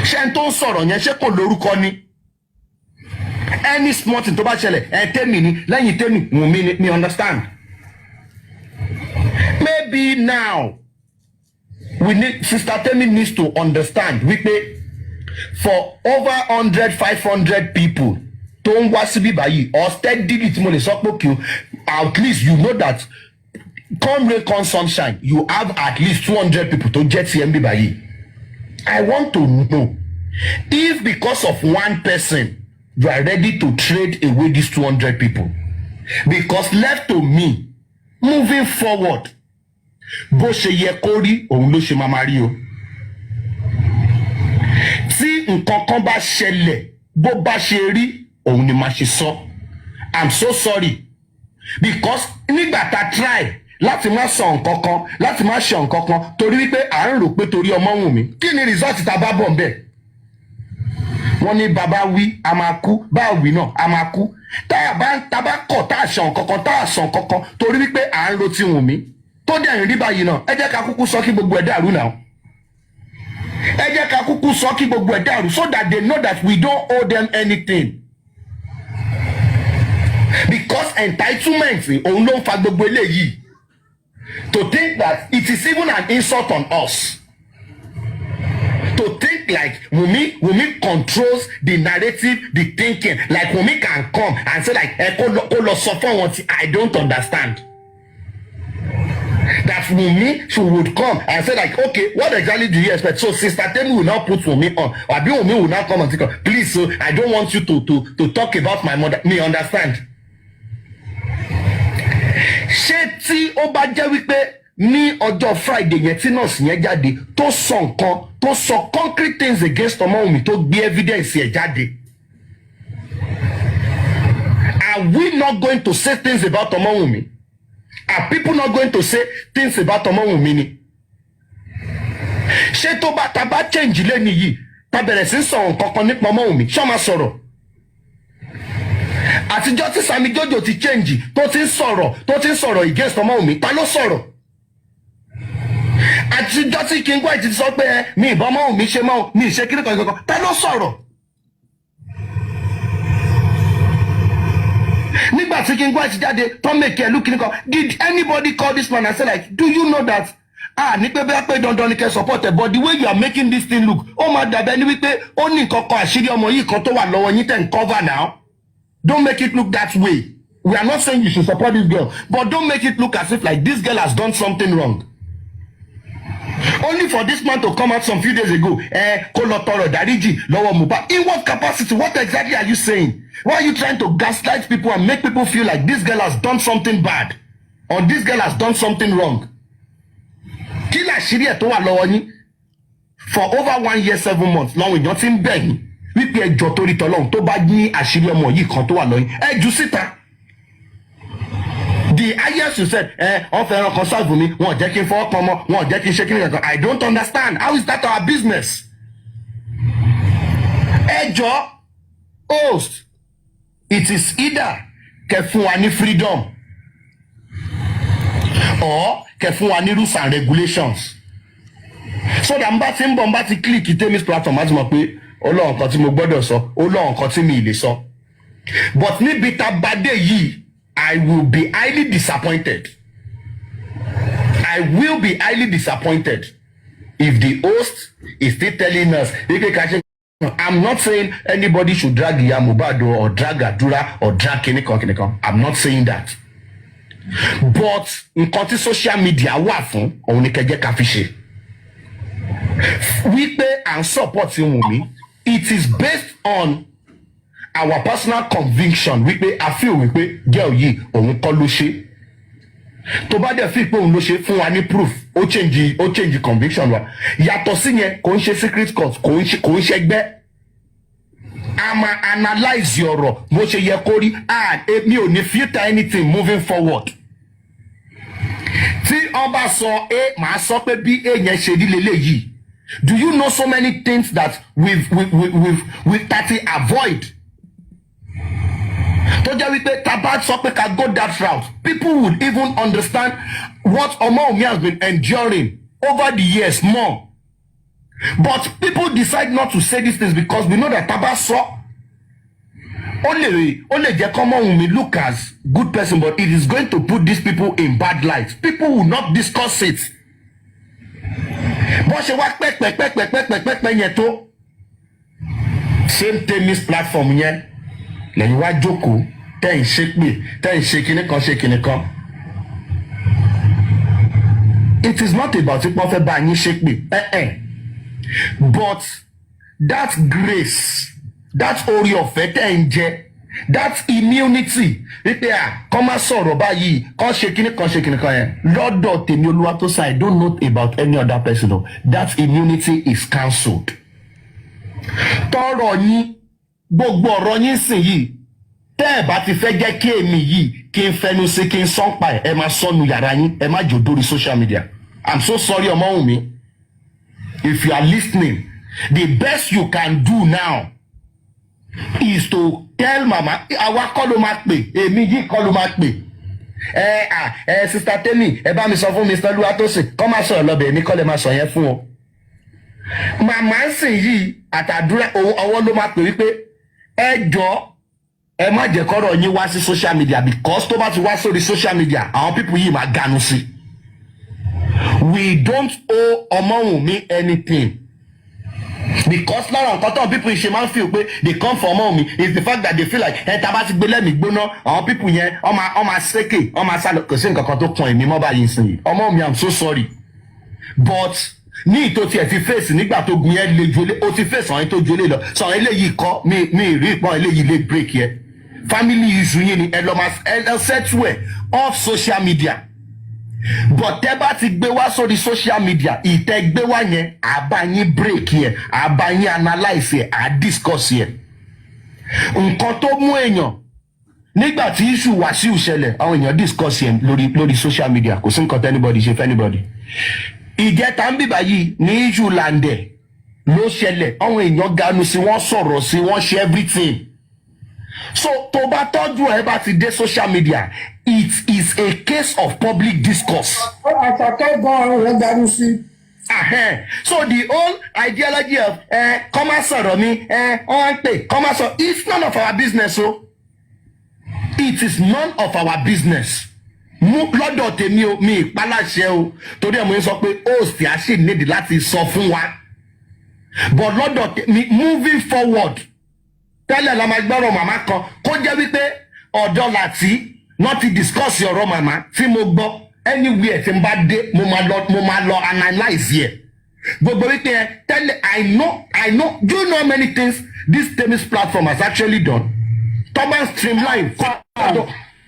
ṣé n tó ń sọ̀rọ̀ yẹn ṣé kò lórúkọ ni? Any small thing tó bá ṣẹlẹ̀ tèmi ni lẹ́yìn tèmi Wumi ni me understand. Maybe now Sister Temi needs to understand wípé for over 100-500 people tó ń wá síbí báyìí or steadily tí mo lè sọ pé kí at least you know that come rain come sunshine you have at least 200 people tó jẹ́ ti MB báyìí. I want to know if because of one person you are ready to trade away these 200 people, because left to me moving forward bó ṣe yẹ kó rí òun ló ṣe máa rí o. Tí nǹkan kan bá ṣẹlẹ̀ bó bá ṣe rí òun ni máa ṣe sọ. I'm so sorry because nígbà tá try láti má sọ nǹkan kan láti má ṣe nǹkan kan torí wípé à ń rò pé torí ọmọ Wùnmí kí ni result tá bá bọ̀ ńbẹ̀. Wọ́n ní bàbá wí a máa kú bá wí náà a máa kú. Tá bá kọ̀ tá ṣe nǹkan kan tá sọ nǹkan kan torí wípé à ń ro ti Wùnmí tó dẹ̀ ń rí báyìí náà ẹ jẹ́ ká kúkú sọ kí gbogbo ẹ̀ dàrú náà. Ẹ jẹ́ ká kúkú sọ kí gbogbo ẹ̀ dàrú so that they know that we don't owe them anything. Because entitlement òun ló ń fa gbogbo eléyìí. To think that it is even an insult on us. To think like Wumi controls the narrative, the thinking. Like Wumi can come and say like kó lọ sọ fún wọn tí I don't understand. That Wumi she would come and say like, okay, what exactly do you expect? So Sister Temi will not put Wumi on, or Wumi will not come and say, please, so I don't want you to talk about my mother. Me understand? Ṣé tí ó bá jẹ́ wípé ní ọjọ́ Friday yẹn tí nọ́ọ̀sì yẹn jáde tó sọ nǹkan tó sọ concrete things against ọmọ Wùnmí tó gbé evidence yẹn jáde, are we not going to say things about ọmọ Wùnmí? Are people not going to say things about ọmọ Wùnmí ni? Ṣé tó bá ta bá change lẹ́ni yìí ta bẹ̀rẹ̀ sí sọ nǹkan kan nípa ọmọ Wùnmí ṣé ó máa sọ̀rọ̀? Àtijọ́ tí Sami Jojo ti change tó ti ń sọ̀rọ̀ against ọmọ Wùnmí ta ló sọ̀rọ̀? Àtijọ́ tí King White ti sọ pé mi ìbọn ọmọ Wùnmí ṣe mọ́ mi ìṣe kíní kan ta ló sọ̀rọ̀? Nígbà tí King White jáde tó make ẹ look kíní kan, did anybody call this man and say like, do you know that ní pé bẹ́ẹ̀ pé dandan ni kẹ́ support ẹ̀, but the way you are making this thing look ó máa dàbẹ́ ní wípé ó ní nǹkan kan àṣírí ọmọ yìí kan tó wà lọ́wọ́ yín tẹ̀ ń cover now. Don't make it look that way. We are not saying you should support this girl, but don't make it look as if like this girl has done something wrong. Only for this man to come out some few days ago, kó lọ tọrọ dáríjì lọ́wọ́ Mohbad. In what capacity? What exactly are you saying? Why are you trying to gaslight people and make people feel like this girl has done something bad or this girl has done something wrong? Kí l'àṣírí ẹ̀ tó wà lọ́wọ́ yín? For over 1 year 7 months, lọ́wọ́ èèyàn ti ń bẹ̀ yín wípé ẹjọ́ torí tọ́lọ́run tó bá ní àṣírí ọmọ yìí kan tó wà lọ́yìn ẹ jù síta. The highest you said wọ́n fẹ́ràn kan sáàbù mi wọ́n jẹ́ kí n fọwọ́ pọn mọ́ wọ́n jẹ́ kí n ṣe kí n kankan. I don't understand. How is that our business? Ẹjọ́ host, it is either kẹ́ fún wa ní freedom or kẹ́ fún wa ní rules and regulations. So that n bá ti ń bọ̀ n bá ti click Temi's platform láti mọ̀ pé Ọlọ́run kan tí mo gbọ́dọ̀ sọ Ọlọ́run kan tí mi lè sọ. But níbi tá bá dé yìí I will be highly disappointed. I will be highly disappointed if the host is still telling us. I'm not saying anybody should drag Iya Mohbad or drag Adura or drag kinikan. I'm not saying that. But nǹkan tí social media wà fún òun ni kẹ́ jẹ́ ká fi ṣe. Wípé à ń support Wùnmí, it is based on our personal conviction wípé a feel wípé girl yìí òun kọ́ ló ṣe. Tó bá dẹ̀ feel pé òun ló ṣe fún wa ní proof ó change conviction wa. Yàtọ̀ sí yẹn kò ń ṣe secret court kò ń ṣe ẹgbẹ́. A máa analyse ọ̀rọ̀ bó ṣe yẹ kó rí mi ò ní filter anything moving forward. Tí ọba sọ màá sọ pé bí yẹn ṣe rí leléyìí. Do you know so many things that we've avoid? Tó jẹ́ wípé tabat sọ pé ká go that route, people would even understand what Ọmọ Wùnmí has been enduring over the years more. But people decide not to say these things because we know that taba so only jẹ́ kọ́mọ Wunmi look as good person, but it is going to put these people in bad light. People will not discuss it. Bó ṣe wá pẹ́pẹ́pẹ́pẹ́pẹ́pẹ́pẹ́ yẹn tó same tennis platform yẹn lẹ́yìn wá jókòó tẹ́ ń ṣépè tẹ́ ń ṣe kinní kan. It is not about ipò fẹ́ bá yín ṣépè. But that grace, that orí ọ̀fẹ́ tẹ́ ń jẹ, that immunity wípé kọ́ máa sọ̀rọ̀ báyìí kọ́ ṣe kinní kan yẹn lọ́dọ̀ tèmi Olúwatósìn, I don't know about any other person o. That immunity is cancelled. Tọrọ yín gbogbo ọ̀rọ̀ yín sìn yìí tẹ́ ẹ̀ bá ti fẹ́ jẹ́ kí èmi yìí kí n fẹnu sí kí n sọ́npa ẹ̀ máa sọnù yàrá yín, ẹ má jò dórí social media. I'm so sorry ọmọ Wunmi. If you are listening, the best you can do now is to tell mama, àwa kọ́ ló máa pè, èmi yìí kọ́ ló máa pè. Sister Temi, ẹ bá mi sọ fún Mr. Oluwatosin, kọ́ máa sọ̀rọ̀ lọ́bẹ̀, èmi kọ́ lè máa sọ yẹn fún ọ. Màmá ń sìn yìí àtàdúrà ọwọ́ ló máa pè wípé ẹ jọ̀ọ́ ẹ má jẹ́ kọ́rọ̀ yín wá sí social media, because tó bá ti wá sórí social media àwọn people yìí máa ganu sí. We don't owe ọmọ Wunmi anything. Because lára nǹkan tó people ṣe máa ń feel pé they come for ọmọ Wunmi is the fact that they feel like tá bá ti gbé lẹ́mìí gbóná àwọn people yẹn ọmọ ṣèké ọmọ sálọ kò sí nǹkan kan tó kàn èmi mọ́ báyìí sìn yìí. Ọmọ Wunmi, I'm so sorry, but ní ìtò tí ẹ ti fèsì nígbà tó gun yẹn le jolé ó ti fèsì àwọn tó jolé lọ sọ àwọn eléyìí kọ́ mi rí ìpọ́n eléyìí lè break yẹn. Family issue yín ni ẹ lọ settle ẹ off social media. But tẹ́ bá ti gbé wá sórí social media ìtẹ́ gbé wá yẹn àbá yín break yẹn àbá yín analyse yẹn discuss yẹn. Nǹkan tó mú èèyàn nígbà tí issue Wasiu ṣẹlẹ̀ àwọn èèyàn discuss yẹn lórí social media, kò sí nǹkan tẹ́ anybody ṣe fẹ́ anybody. Ìjẹta ń bíbá yìí ní issue landẹ̀ ló ṣẹlẹ̀ àwọn èèyàn ganu sí wọ́n sọ̀rọ̀ sí wọ́n ṣe everything. So tó bá tọ́jú ẹ bá ti dé social media, it is a case of public discourse. Àtàkẹ́ gan-an rẹ̀ ganu sí. So the whole ideology of kọ́ máa sọ̀rọ̀ mi wọ́n ń pè kọ́ máa sọ, it's none of our business o. It is none of our business. Lọ́dọ̀ tèmi o mi ìpáláṣẹ o torí ẹ̀ mo ń sọ pé host a ṣì nídìí láti sọ fún wa. But lọ́dọ̀ tèmi moving forward tẹ́lẹ̀ la máa gbọ́rọ̀ màmá kan kó jẹ́ wípé ọ̀dọ́ láti not to discuss ọ̀rọ̀ màmá tí mo gbọ́ anywhere tí n bá dé mo máa lọ analyse yẹ gbogbo wípé tẹ́lẹ̀ I know do you know many things this Temis platform has actually done. Tọ́ba streamline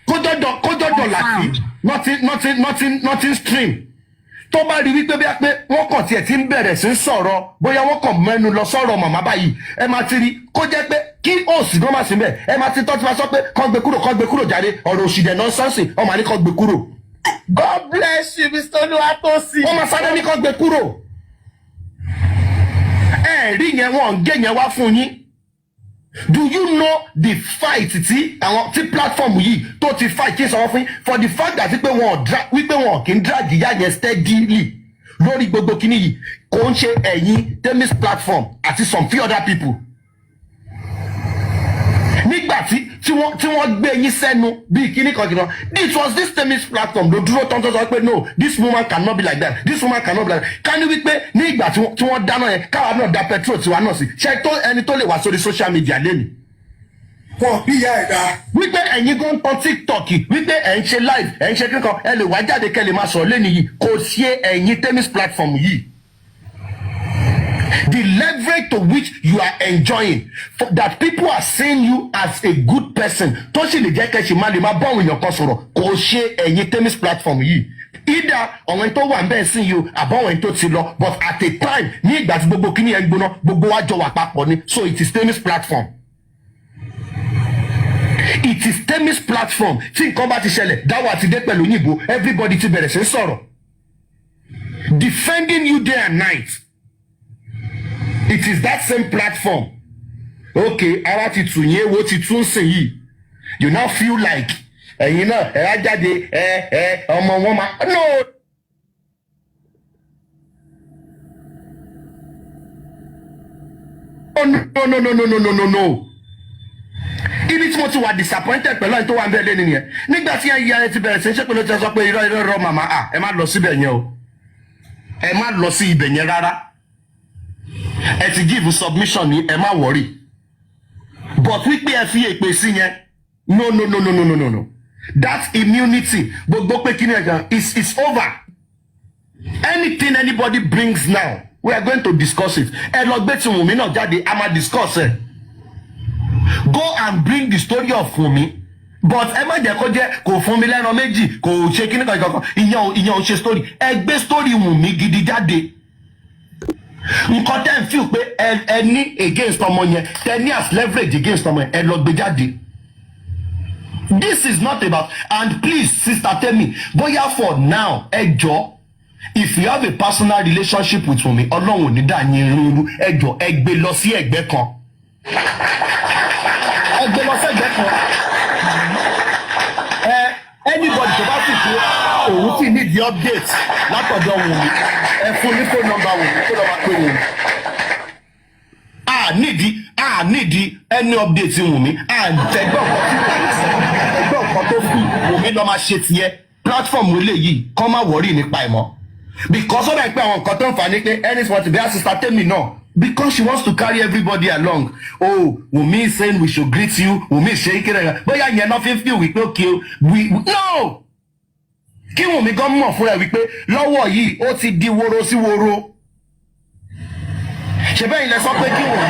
kójọ́dọ̀ láti nothing stream. Tó bá rí wípé bí a pé wọ́n kàn tiẹ̀ ti ń bẹ̀rẹ̀ sí sọ̀rọ̀ bóyá wọ́n kàn mẹ́nu lọ sọ̀rọ̀ màmá báyìí ẹ máa ti rí kó jẹ́ pé kí òsì gan máa sí bẹ́ẹ̀ ẹ máa ti tọ́ ti máa sọ pé kàn gbé kúrò jáde ọ̀rọ̀ òṣìdẹ̀ nọ́ńsẹ́ǹsì ọmọ àní kàn gbé kúrò. God bless you, Mr. Oluwatosin. wọ́n máa sáré ní kàn gbé kúrò. Rí yẹn wọ́n ń gé yẹn wá fún yín. Do you know the fight tí platform yìí tó ti fight kí n sọ fún yín for the fact that wípé wọn kì í drag ìyá yẹn steadily lórí gbogbo kíní yìí kò ń ṣe ẹ̀yin Temis platform àti some few other people. Nígbà tí wọ́n gbé yín sẹ́nu bíi kíní kan kìnnà this was this Temis platform ló dúró tán tó sọ pé no this woman cannot be like that this woman cannot be like that. Ká ní wípé ní ìgbà tí wọ́n dáná yẹn káwa náà da petrol tiwa náà sí ṣe tó ẹni tó lè wá sórí social media lẹ́nu. Wọ́n bí ìyá ẹ̀dá. Wípé ẹ̀yin gan tán TikTok wípé ẹ̀ ń ṣe live ẹ̀ ń ṣe kíkan ẹ lè wá jáde kẹ́ lè máa sọ̀rọ̀ lẹ́nu yìí kò ṣe ẹ̀yin Temis platform yìí. The leverage to which you are enjoying that people are seeing you as a good person tó sì lè jẹ́ kẹ́ ṣe má lè má bọ́ àwọn èèyàn kan sọ̀rọ̀ kò ṣe ẹ̀yin Temis platform yìí. Either ọ̀wẹ́n tó wà ń bẹ́ẹ̀ sí yìí o àbọ̀wẹ́n tó ti lọ but at a time ní ìgbà tí gbogbo kíní yẹn gbóná gbogbo wa jọ wà papọ̀ ni so it is Temis platform. It is Temis platform tí nǹkan bá ti ṣẹlẹ̀ dáwọ́ àti dé pẹ̀lú òyìnbó everybody ti bẹ̀rẹ̀ sí sọ̀rọ̀ defending you day and night. It is that same platform. Okay, ara ti tù yín ewo ti tún sìn yìí. You now feel like ẹ̀yin náà ẹ̀ á jáde ọmọ wọn máa no. Oh, no. Ibi tí mo ti wà disappointed pẹ̀lú ẹni tó wà ń bẹ́ẹ̀ lé nìyẹn. Nígbà tí ẹ̀yà ẹ ti bẹ̀rẹ̀ sí ṣé pé ló ti sọ pé irọ́ màmá ẹ má lọ síbẹ̀ yẹn o. Ẹ má lọ sí ibẹ̀ yẹn rárá. Ẹ ti give submission ní ẹ má worry. But wípé ẹ fi èpè sí yẹn. No. That immunity gbogbo pé kí ni ẹ̀gàn is over. Anything anybody brings now, we are going to discuss it. Ẹ lọ gbé tí Wùmí náà jáde, a máa discuss ẹ̀. Go and bring the story of Wumi, but ẹ má jẹ́ kó jẹ́ kò fún mi lẹ́ran méjì kò ṣe kíní kankan ìyẹn ò ṣe story ẹ gbé story Wumi gidi jáde nǹkan tẹ́ ń feel pé ẹ ní against ọmọ yẹn tẹ́ ní as leverage against ọmọ yẹn ẹ lọ gbé jáde. This is not about, and please sister tell me bóyá for now ẹ jọ if you have a personal relationship with Wumi Ọlọ́run ò ní dá yín rúru ẹ jọ ẹ gbé lọ sí ẹ̀gbẹ́ kan. Ẹgbẹ́ lọ sẹ́gbẹ́ kan. Anybody tó bá sì pé òun sì need the update látọ̀dọ̀ Wùmí ẹ fún ní phone number Wùmí kó lọ́ọ́ máa pè Wùmí. A nídìí any update Wùmí ẹgbẹ́ ọ̀kan tó fi Wùmí lọ́ọ́ máa ṣe tiẹ̀ platform eléyìí kọ́ máa wọ̀rí nípa ẹ̀ mọ́. Because ọ̀dà ìpè àwọn nǹkan tó ń fà ní pé ẹni sọ̀tì bí assistant tèmi náà. Because she wants to carry everybody along. Oh, Wumi is saying we should greet you. Wumi is shaking her. But yeah, you're not feel we okay. We no. Kí Wumi gan mọ̀ fún ẹ wípé lọ́wọ́ yìí ó ti di woro sí woro. Ṣé bẹ́ẹ̀ ilẹ̀ sọ pé kí Wumi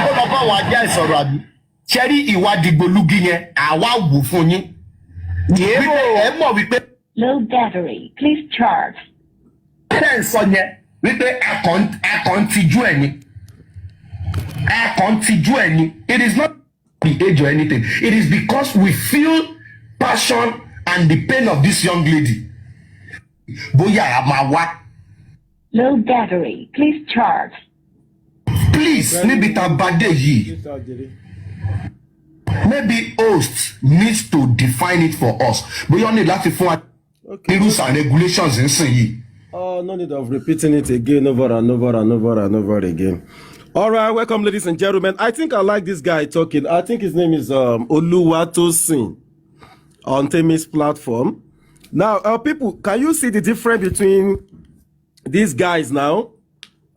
ó lọ bá wa já ìsọ̀rọ̀ àbí. Ṣé rí ìwà dìgbòlugi yẹn àwa wù fún yín. Ẹ mọ̀ wípé. Low battery, please charge. Ṣé ń sọ yẹn? Wípé akàn tijú ẹ̀ ni. Akàn tijú ẹ̀ ni. It is not the age or anything. It is because we feel passion and the pain of this young lady. Bóyá a máa wá. Low battery, please charge. Please, níbi tá a bá dé yìí. Maybe host needs to define it for us. Bóyá ó ní láti fún wa rules and regulations nsìn yìí. No need of repeating it again over and over again. All right, welcome, ladies and gentlemen. I think I like this guy talking. I think his name is Oluwatosin on Temi's platform. Now, people, can you see the difference between these guys now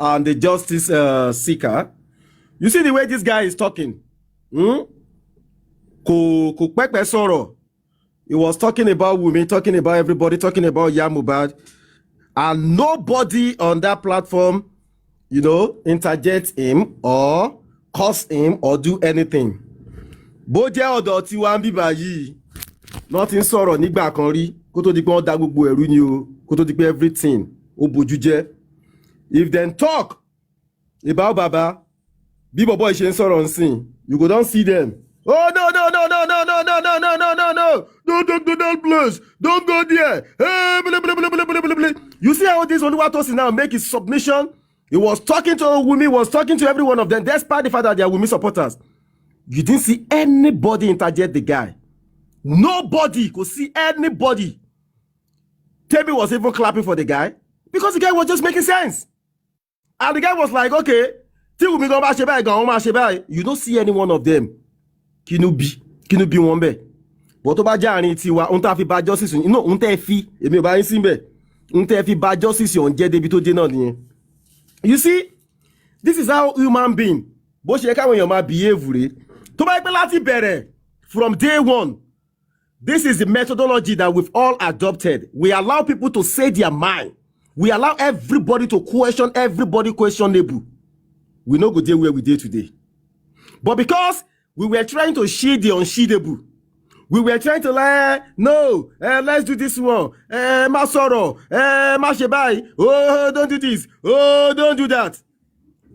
and the justice seeker? You see the way this guy is talking? He was talking about Wumi, talking about everybody, talking about Yamubad. And nobody on that platform, interject him or curse him or do anything. Bó jẹ́ ọ̀dọ̀ tí wá ń bíbá yìí, nothing sọ̀rọ̀ nígbà kan rí, kó tó di pé wọ́n dá gbogbo ẹ̀rú ni o, kó tó di pé everything ó bójú jẹ́. If them talk about Baba, bí bọ̀bọ̀ ìṣe ń sọ̀rọ̀ nsìn, you go don see them. Oh no, don't please, don't go there. Hey, blah, blah, blah, blah, blah, blah, blah. You see how this Oluwatosin now make his submission? He was talking to Wumi, was talking to every one of them, despite the fact that they are Wumi supporters. You didn't see anybody interject the guy. Nobody could see anybody. Temi was even clapping for the guy because the guy was just making sense. And the guy was like, okay, you don't see any one of them. Kinubi won be. But tó bá jẹ́ àárín tiwa, ohun tá fi bá justice, ohun tẹ́ fi, èmi ò bá yín síbẹ̀. Ohun tẹ́ fi bá justice on jẹ́ débi tó dé náà nìyẹn. You see, this is how human being, bó ṣe káwọn èèyàn máa behave rẹ̀. Tó bá pẹ́ láti bẹ̀rẹ̀ from day one, this is the methodology that we've all adopted. We allow people to say their mind. We allow everybody to question everybody questionable. We no go dey where we dey today. But because we were trying to shield the unsheedable, we were trying to let's do this one. Masoro, Mashebai, oh, don't do this. Oh, don't do that.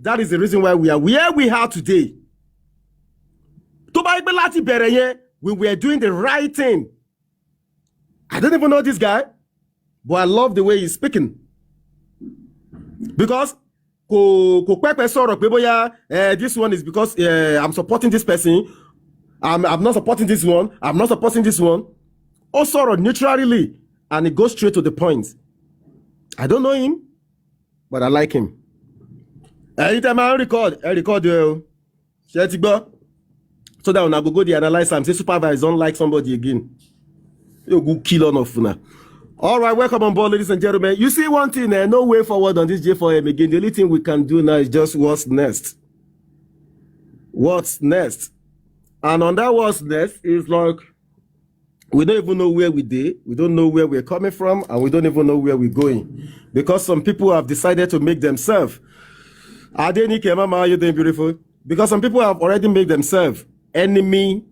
That is the reason why we are where we are today. We were doing the right thing. I don't even know this guy, but I love the way he's speaking. Because this one is because I'm supporting this person. I'm not supporting this one. I'm not supporting this one. Oh, sorrow neutrally, and it goes straight to the point. I don't know him, but I like him. Anytime I record you. Share it, bro. So that when I go the analyze and say supervisors don't like somebody again. You go kill on of now. All right, welcome on board, ladies and gentlemen. You see one thing, no way forward on this J4M again. The only thing we can do now is just what's next. What's next? And on that what's next is like, we don't even know where we did. We don't know where we're coming from, and we don't even know where we're going. Because some people have decided to make themselves. Adenike, Mama, are you doing beautiful? Because some people have already made themselves enemy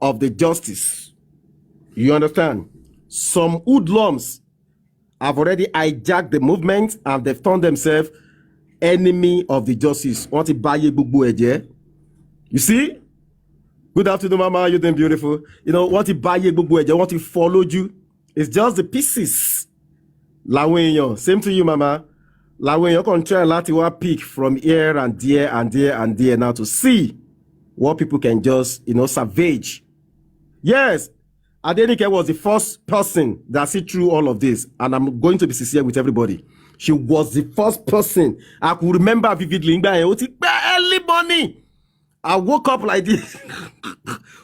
of the justice. You understand? Some hoodlums have already hijacked the movement and they've turned themselves enemy of the justice. Want to buy you see? Good afternoon, Mama. You're doing beautiful. You know, want to buy you want to follow you. It's just the pieces. Same to you, Mama. You can try to pick from here and there and there and there now to see what people can just, savage. Yes. Adenike was the first person that see through all of this, and I'm going to be sincere with everybody. She was the first person I could remember vividly. Early morning, I woke up like this.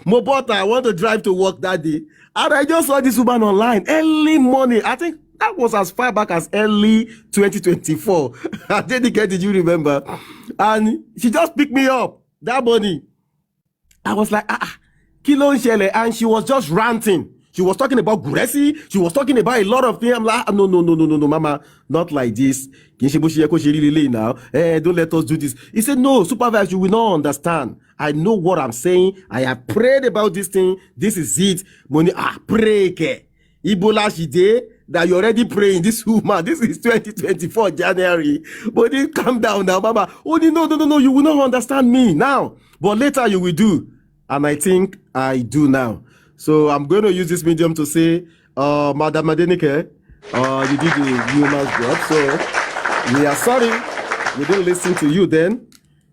Mobota, I want to drive to work that day, and I just saw this woman online early morning. I think that was as far back as early 2024. Adenike, did you remember? And she just picked me up that morning. I was like, Kilo Nshele, and she was just ranting. She was talking about Guresi. She was talking about a lot of things. I'm like, no, Mama, not like this. Now, don't let us do this. He said, no, supervisor, you will not understand. I know what I'm saying. I have prayed about this thing. This is it. Pray. Ibola Shide, that you're already praying. This woman, this is 2024 January. But then calm down now, Mama. Oh, no, you will not understand me now. But later you will do. And I think I do now. So I'm going to use this medium to say, Madam Adenike, you did the human job. So we are sorry we didn't listen to you then.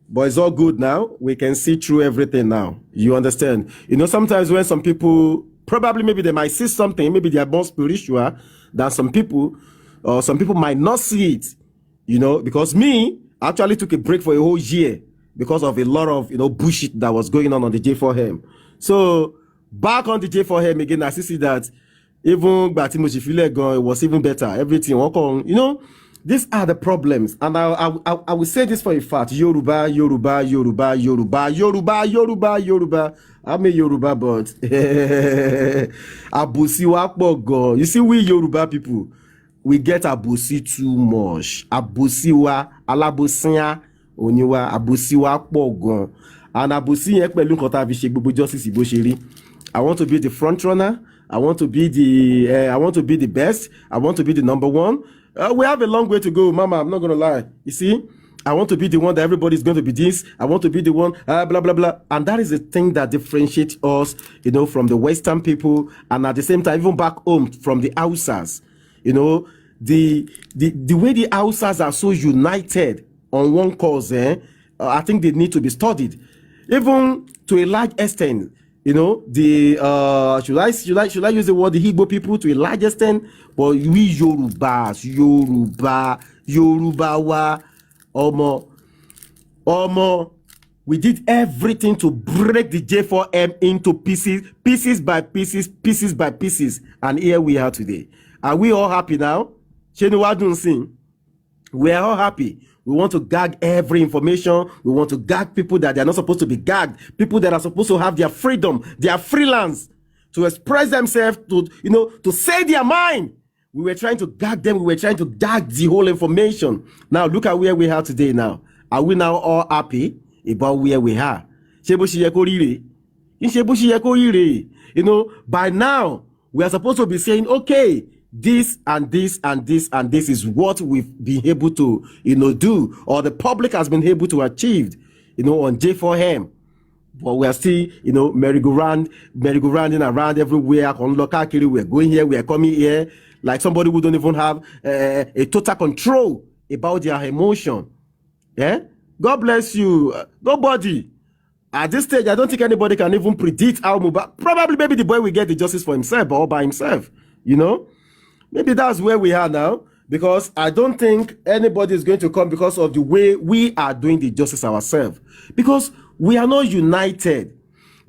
But it's all good now. We can see through everything now. You understand? Sometimes when some people, probably maybe they might see something, maybe they are more spiritual than some people, or some people might not see it. Because me, I actually took a break for a whole year because of a lot of bullshit that was going on the J4M. So back on the J4M again, I see that even Batimochi Filegon, it was even better. Everything walk on. These are the problems, and I will say this for a fact: Yoruba. I'm a Yoruba, but Abusiwa Pogo. You see, we Yoruba people, we get Abusi too much. Abusiwa, Alabusia. Oniwa Abusiwa Pogon, and Abusi yẹn pẹ̀lú nǹkan tá a fi ṣe gbogbo justice bó ṣe rí. I want to be the front runner. I want to be the best. I want to be the number one. We have a long way to go, Mama. I'm not gonna lie. You see, I want to be the one that everybody's going to be this. I want to be the one, blah blah blah. And that is the thing that differentiates us, from the Western people, and at the same time, even back home from the Hausas. The way the Hausas are so united on one cause, I think they need to be studied, even to a large extent. Should I use the word the Igbo people to a large extent? But we Yoruba wa, we did everything to break the J4M into pieces by pieces, and here we are today. Are we all happy now? We are all happy. We want to gag every information. We want to gag people that they are not supposed to be gagged. People that are supposed to have their freedom, their freelance, to express themselves, to say their mind. We were trying to gag them. We were trying to gag the whole information. Now look at where we are today now. Are we now all happy about where we are? By now, we are supposed to be saying, okay, this and this and this and this is what we've been able to, do, or the public has been able to achieve, on J4M. But we are still, merry-go-rounding around everywhere. We're going here, we are coming here, like somebody who don't even have a total control about their emotion. Yeah? God bless you. Nobody. At this stage, I don't think anybody can even predict how Mubarak. Probably maybe the boy will get the justice for himself or all by himself, Maybe that's where we are now. because I don't think anybody is going to come because of the way we are doing the justice ourselves, because we are not united.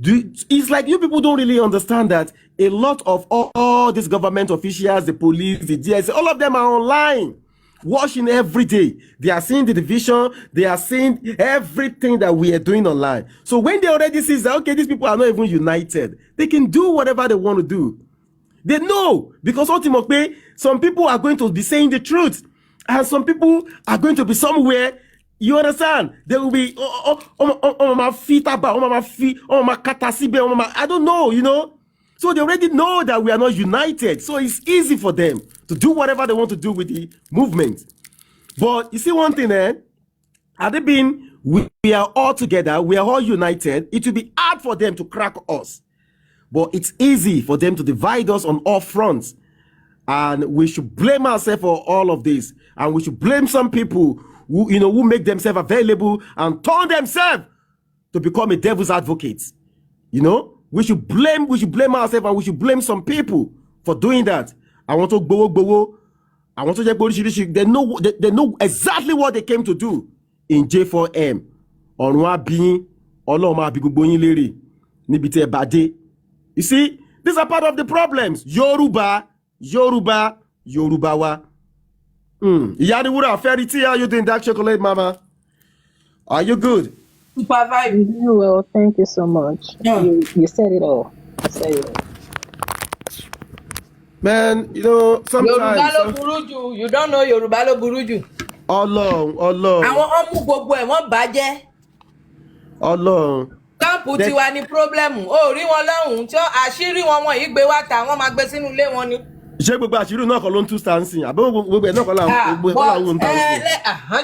It's like you people don't really understand that a lot of all these government officials, the police, the DSA, all of them are online, watching every day. They are seeing the division, they are seeing everything that we are doing online. So when they already see that, okay, these people are not even united, they can do whatever they want to do. They know, because ultimately, some people are going to be saying the truth, and some people are going to be somewhere. You understand? They will be I don't know, you know. So they already know that we are not united. So it's easy for them to do whatever they want to do with the movement. But you see one thing, had it been we are all together, we are all united, it will be hard for them to crack us. But it's easy for them to divide us on all fronts. And we should blame ourselves for all of this. And we should blame some people who make themselves available and turn themselves to become a devil's advocate. You know, we should blame ourselves, and we should blame some people for doing that. I want to go. I want to get they know exactly what they came to do in J4M. You see, these are part of the problems. Yoruba wa. Yadiwura, Fairy Tea, how you doing, dark chocolate, mama? Are you good? Supervise. You will. Thank you so much. Yeah. You said it all. You said it all. Man, you know, sometimes... Yoruba lo buruju. You don't know Yoruba lo buruju. Ọlọ́run. Àwọn ọmú gbogbo ẹ̀ wọ́n bàjẹ́. Ọlọ́run. Káàpù tiwa ní pírọ́blẹ́mù. Ó rí wọn lọ́hùn-ún tí àṣírí wọn wọ̀nyí gbé wá ta, wọ́n máa gbé sínú ilé wọn ni. Ṣé gbogbo àṣírí náà kọ́ ló ń tú stansin? Àbí gbogbo ẹ̀ náà kọ́ làwọn ń tansin?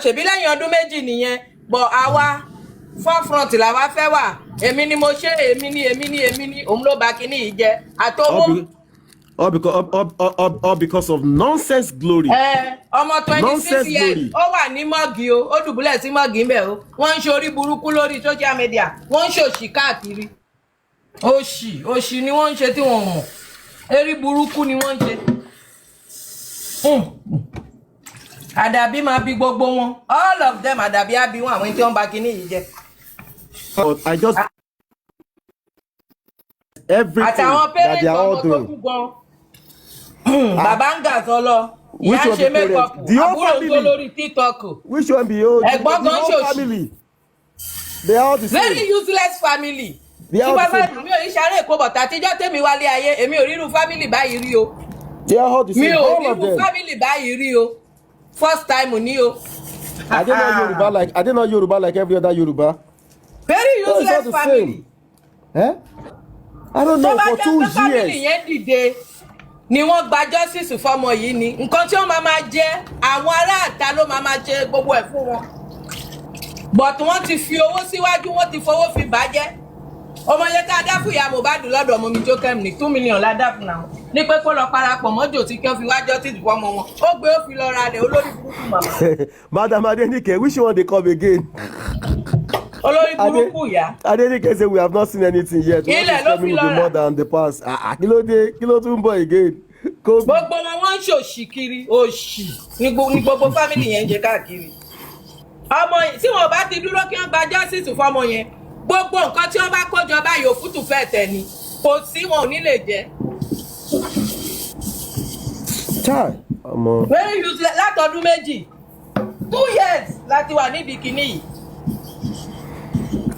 Ṣèbí lẹ́yìn ọdún méjì nìyẹn. Bọ̀ àwa forefront làwa fẹ́ wà. Èmi ni mo ṣe, èmi ni. Òun ló bà kíní yìí jẹ́. Àtọwọ́. All because of nonsense glory. Ọmọ 26 years ó wà ní mọ́ọ̀gì o, ó dùbúlẹ̀ sí mọ́ọ̀gì ń bẹ̀ o. Wọ́n ń ṣe orí burúkú lórí social media. Wọ́n ń ṣòṣì káàkiri. Òṣì ni wọ́n ń ṣe tí wọ́n mọ̀. Eri burúkú ni wọ́n ń ṣe. Àdàbí máa bí gbogbo wọn. All of them àdàbí á bí wọn àwọn tí wọ́n bá kíní yìí jẹ. I just everything that they are all doing. Bàbá ń gà sọlọ. Ìyá ń ṣe makeup. Àbúrò tó lórí TikTok. Which one be old? Ẹ̀gbọ́n gan ṣòṣì. Family. They are all the same. Very useless family. They are all the Supervisor same. mi ò ní sáré èkó bọ̀tà àtijọ́ tèmi wálé ayé èmi ò rírun family báyìí rí o. They are all the Mi same. ò All of rírun them. family báyìí rí o. First time ni o. I didn't know Yoruba like every other Yoruba. Very No, it's not useless the family. same. I don't know, for 2 family years. yẹn dìde ni wọ́n gba justice fọ́mọ yìí ni nǹkan tí wọ́n máa jẹ àwọn aráàta ló máa ṣe gbogbo ẹ̀ fún wọn. But wọ́n ti fi owó síwájú, wọ́n ti fowó fi bàjẹ́. Ọmọ yẹn tá a dá fún ìyá Mohbad lọ́dọ̀ ọmọ mi Jókèm ní 2 million la dá fún náà. Ní pé kó lọ parapọ̀ mọ́jò tí kí wọ́n fi wá justice fọ́mọ wọn. Ó gbé ó fi lọ ra rẹ̀ olórí burúkú màmá. Madam Adenike, which one they come again? Olórí burúkú ìyá. Adenike say we have not seen anything yet. What is coming will be more than the past. Kí ló tún bọ̀ again? Gbogbo wọn ń ṣòṣì kiri, òṣì ní gbogbo family yẹn ń jẹ káàkiri. Ọmọ tí wọn bá ti dúró kí wọ́n gba justice fọ́mọ yẹn, gbogbo nǹkan tí wọ́n bá kó jọ báyìí òfútù fẹ́ tẹ̀ ni, kò sí wọn ò ní lè jẹ. Very useless látọdún méjì, 2 years láti wà nídìí kìíní yìí.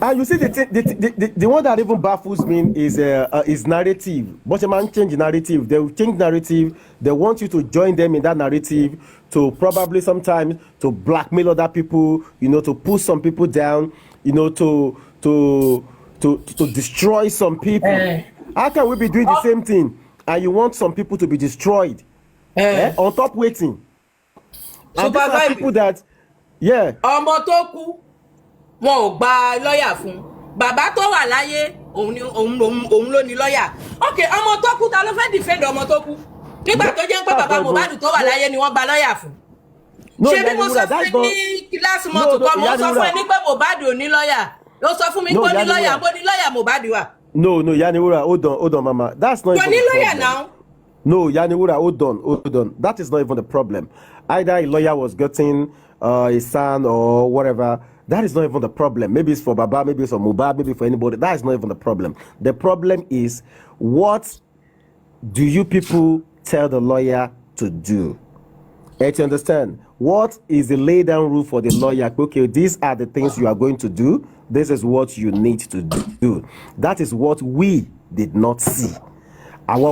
And you see, the one that even baffles me is narrative. But a man change narrative. They will change narrative. They want you to join them in that narrative to probably sometimes to blackmail other people, to push some people down, to destroy some people. How can we be doing the same thing and you want some people to be destroyed? On top waiting. And these are people that, ọmọ tó kú wọn ò gba lọ́yà fún. Bàbá tó wà láyé òun ló ní lọ́yà. Okay, ọmọ tó kú ta ló fẹ́ defend ọmọ tó kú? Nígbà tó jẹ́ pé bàbá Mohbad tó wà láyé ni wọ́n gba lọ́yà fún. Ṣé bí mo sọ fún ní kíláàsì mọ́tò kan mo sọ fún ẹ ní pé Mohbad ò ní lọ́yà? Ló sọ fún mi pé ó ní lọ́yà, bó ní lọ́yà Mohbad wà. No, Yaniwura, hold on, mama. That's not even the problem. No, Yaniwura, hold on. That is not even the problem. Either a lawyer was getting a son or whatever. That is not even the problem. Maybe it's for Baba, maybe it's for Mubad, maybe for anybody. That is not even the problem. The problem is, what do you people tell the lawyer to do? And to understand, what is the lay down rule for the lawyer? Okay, these are the things you are going to do. This is what you need to do. That is what we did not see. Àwa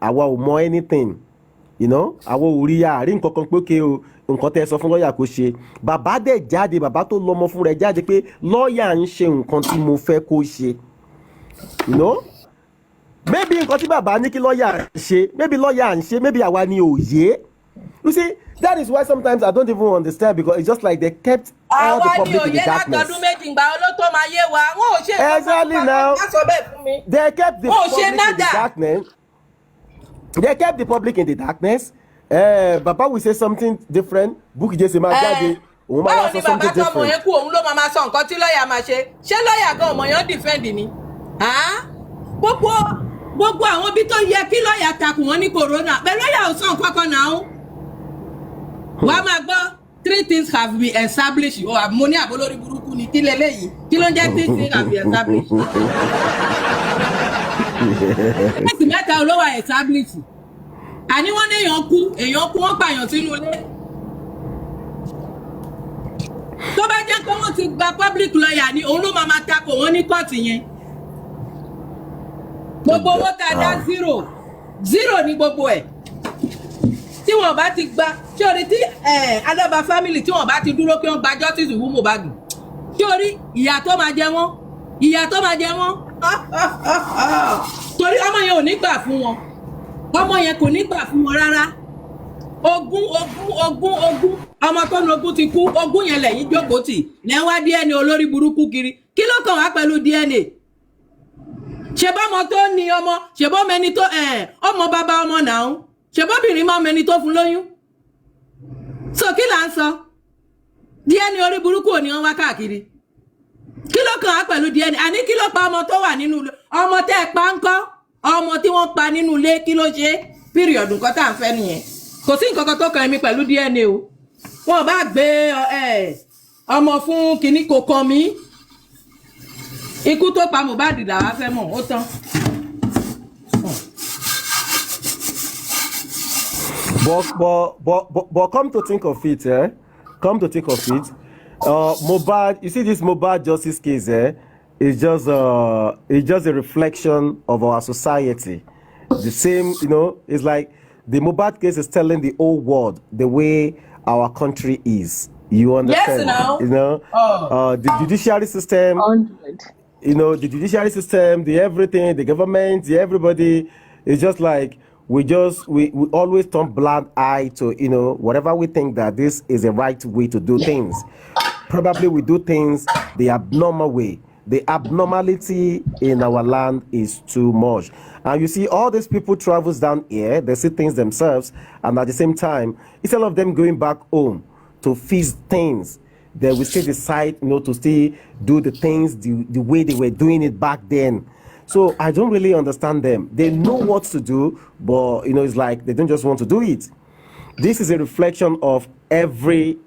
ò mọ anything, you know, àwa ò rí àárín nǹkan kan pé okay o nǹkan tẹ́ sọ fún lọ́ọ̀yà kó ṣe. Bàbá dẹ̀ jáde, bàbá tó lọ́mọ fún rẹ̀ jáde pé lọ́ọ̀yà ń ṣe nǹkan tí mo fẹ́ kó ṣe. You know? Maybe nǹkan tí bàbá ní kí lọ́ọ̀yà ṣe, maybe lọ́ọ̀yà ń ṣe, maybe àwa ni òye. You see, that is why sometimes I don't even understand, because it's just like they kept all the public in the darkness. Exactly now. They kept the public in the darkness. They kept the public in the darkness. Baba will say something different. Bukky Jesse ma jáde. Òun máa sọ something different. Báwo ni bàbá tó mọ̀ ẹ́ kú òun ló máa sọ nǹkan tí lọ́ọ̀yà máa ṣe? Ṣé lọ́ọ̀yà gan ọmọ yẹn defend ni? Gbogbo àwọn bí tó yẹ kí lọ́ọ̀yà takùn wọn ní corona. Bẹ́ẹ̀ lọ́ọ̀yà ò sọ nǹkan kan náà. Wàá máa gbọ́ 3 things have been established. Mo ní àbólórí burúkú ni kí leléyìí. Kí ló ń jẹ́ 3 things have been established? Ẹ̀sìn mẹ́ta olówó established. Àní wọ́n ní èèyàn kú wọ́n pààyàn sínú ilé. Tó bá jẹ́ pé wọ́n ti gba public lawyer ni òun ló máa takò wọ́n ní kóòtù yẹn. Gbogbo owó tá a dá 0 ní gbogbo ẹ̀. Tí wọ́n bá ti gba tí orí tí Aloba family tí wọ́n bá ti dúró pé wọ́n gba justice Wumi Mohbad, tí orí ìyà tó máa jẹ wọ́n torí ọmọ yẹn ò ní gbà fún wọn, ọmọ yẹn kò ní gbà fún wọn rárá. Ogún ọmọ tó ní ogún ti kú, ogún yẹn lẹ́yìn jókòó tì lẹ́yìn wá DNA olórí burúkú kiri. Kí ló kàn wá pẹ̀lú DNA? Ṣé bọ́mọ tó ní ọmọ, ṣé bọ́mọ ẹni tó ọmọ bàbá ọmọ náà, ṣé bọ́bìnrin máa mẹni tó fún lóyún? So kí là ń sọ? DNA orí burúkú ò ní wọ́n wá káàkiri. Kí ló kàn á pẹ̀lú DNA? Àní kí ló pa ọmọ tó wà nínú ilé? Ọmọ tẹ́ ẹ pa ń kọ́? Ọmọ tí wọ́n pa nínú ilé kí ló ṣe? Period nǹkan tá à ń fẹ́ nìyẹn. Kò sí nǹkan kan tó kàn mí pẹ̀lú DNA o. Wọ́n bá gbé ọmọ fún kinní kò kàn mí. Ikú tó pa Mohbad làwa fẹ́ mọ̀, ó tán. But come to think of it, Mohbad, you see this Mohbad justice case, it's just a reflection of our society. The same, you know, it's like the Mohbad case is telling the whole world the way our country is. You understand? Yes, now. You know, the judiciary system. 100. You know, the judiciary system, the everything, the government, the everybody. It's just like we always turn blind eye to, you know, whatever we think that this is the right way to do things. Probably we do things the abnormal way. The abnormality in our land is too much. And you see, all these people travels down here, they see things themselves, and at the same time, instead of them going back home to fix things, they will still decide, you know, to still do the things the way they were doing it back then. So I don't really understand them. They know what to do, but, you know, it's like they don't just want to do it. This is a reflection of every,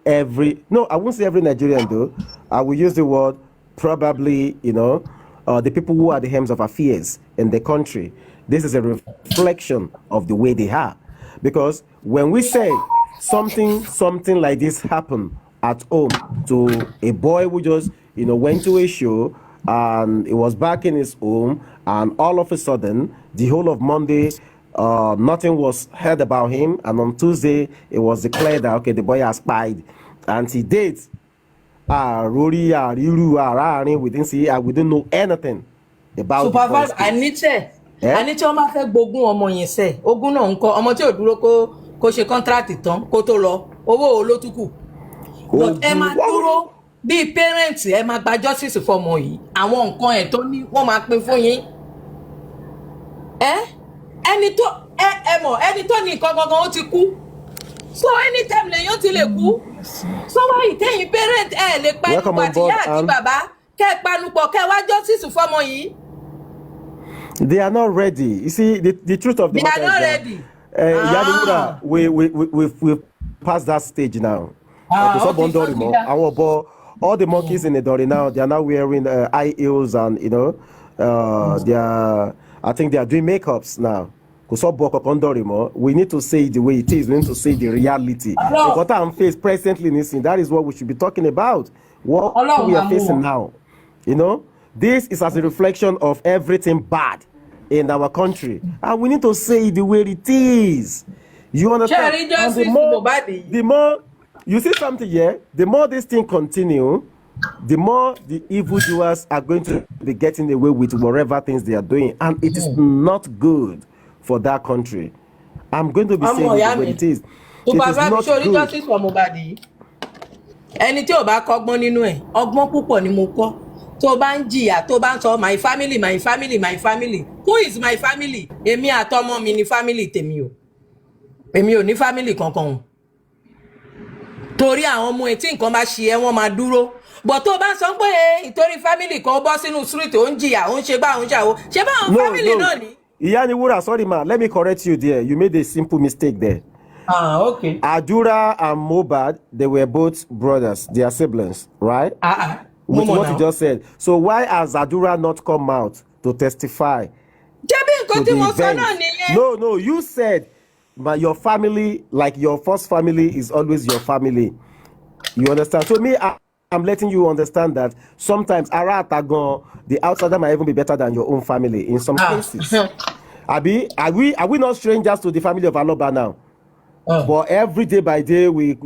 no, I won't say every Nigerian though. I will use the word probably, you know, the people who are the helms of affairs in the country. This is a reflection of the way they are. Because when we say something like this happened at home to a boy who just, you know, went to a show and he was back in his home, and all of a sudden, the whole of Monday, nothing was heard about him, and on Tuesday, it was declared that, okay, the boy has spied. And he did. We didn't see, we didn't know anything about Supervisor, I need to ọmọ fẹ́ gbógun ọmọ yẹn ṣe ogún náà ńkọ́ ọmọ tí ò dúró kó ṣe contract tán kó tó lọ owó ló tún kù. But ẹ máa dúró bí parents ẹ máa gba justice fọmọ yìí àwọn nǹkan ẹ̀ tó ní wọ́n máa pín fún yín. Ẹni tó ní nǹkan gangan ó ti kú. So anytime lèyàn ti lè kú. So why tẹ́yìn parent ẹ lè pa ẹnu àti ìyá àti bàbá kẹ́ ẹ panupọ̀ kẹ́ ẹ wá justice fọmọ yìí. They are not ready. You see, the truth of the They are matter not is that ready. Yadimura, we've passed that stage now. Okay, so All the monkeys in the Dori now, they are now wearing high heels and, you know, I think they are doing makeups now. We need to say it the way it is. We need to say the reality. What I'm faced presently, that is what we should be talking about. What we are facing now. You know, this is as a reflection of everything bad in our country. And we need to say it the way it is. You understand? And the more you see something here, the more this thing continue, the more the evildoers are going to be getting away with whatever things they are doing. And it is not good for that country. I'm going to be saying it the way it is. It is not good. Ẹni tí ò bá kọ́gbọ́n nínú ẹ̀ ọgbọ́n púpọ̀ ni mo kọ́ tó bá ń jìyà tó bá ń sọ my family my family my family who is my family èmi àtọmọ mi ni family tèmi o èmi ò ní family kankan o torí àwọn ọmọ ẹ̀ tí nǹkan bá ṣe ẹ́ wọ́n máa dúró but tó bá ń sọ pé ìtorí family kan bọ́ sínú street ó ń jìyà ó ń ṣe bá ó ń ṣàwó ṣé bá àwọn family náà ni. Ìyá ni wúrà, sorry ma, let me correct you there. You made a simple mistake there. Okay. Adura and Mohbad, they were both brothers. They are siblings, right? With what you just said. So why has Adura not come out to testify? No, you said your family, like your first family, is always your family. You understand? So me, I'm letting you understand that sometimes the outsider might even be better than your own family in some cases. Are we not strangers to the family of Aloba now? But every day by day, we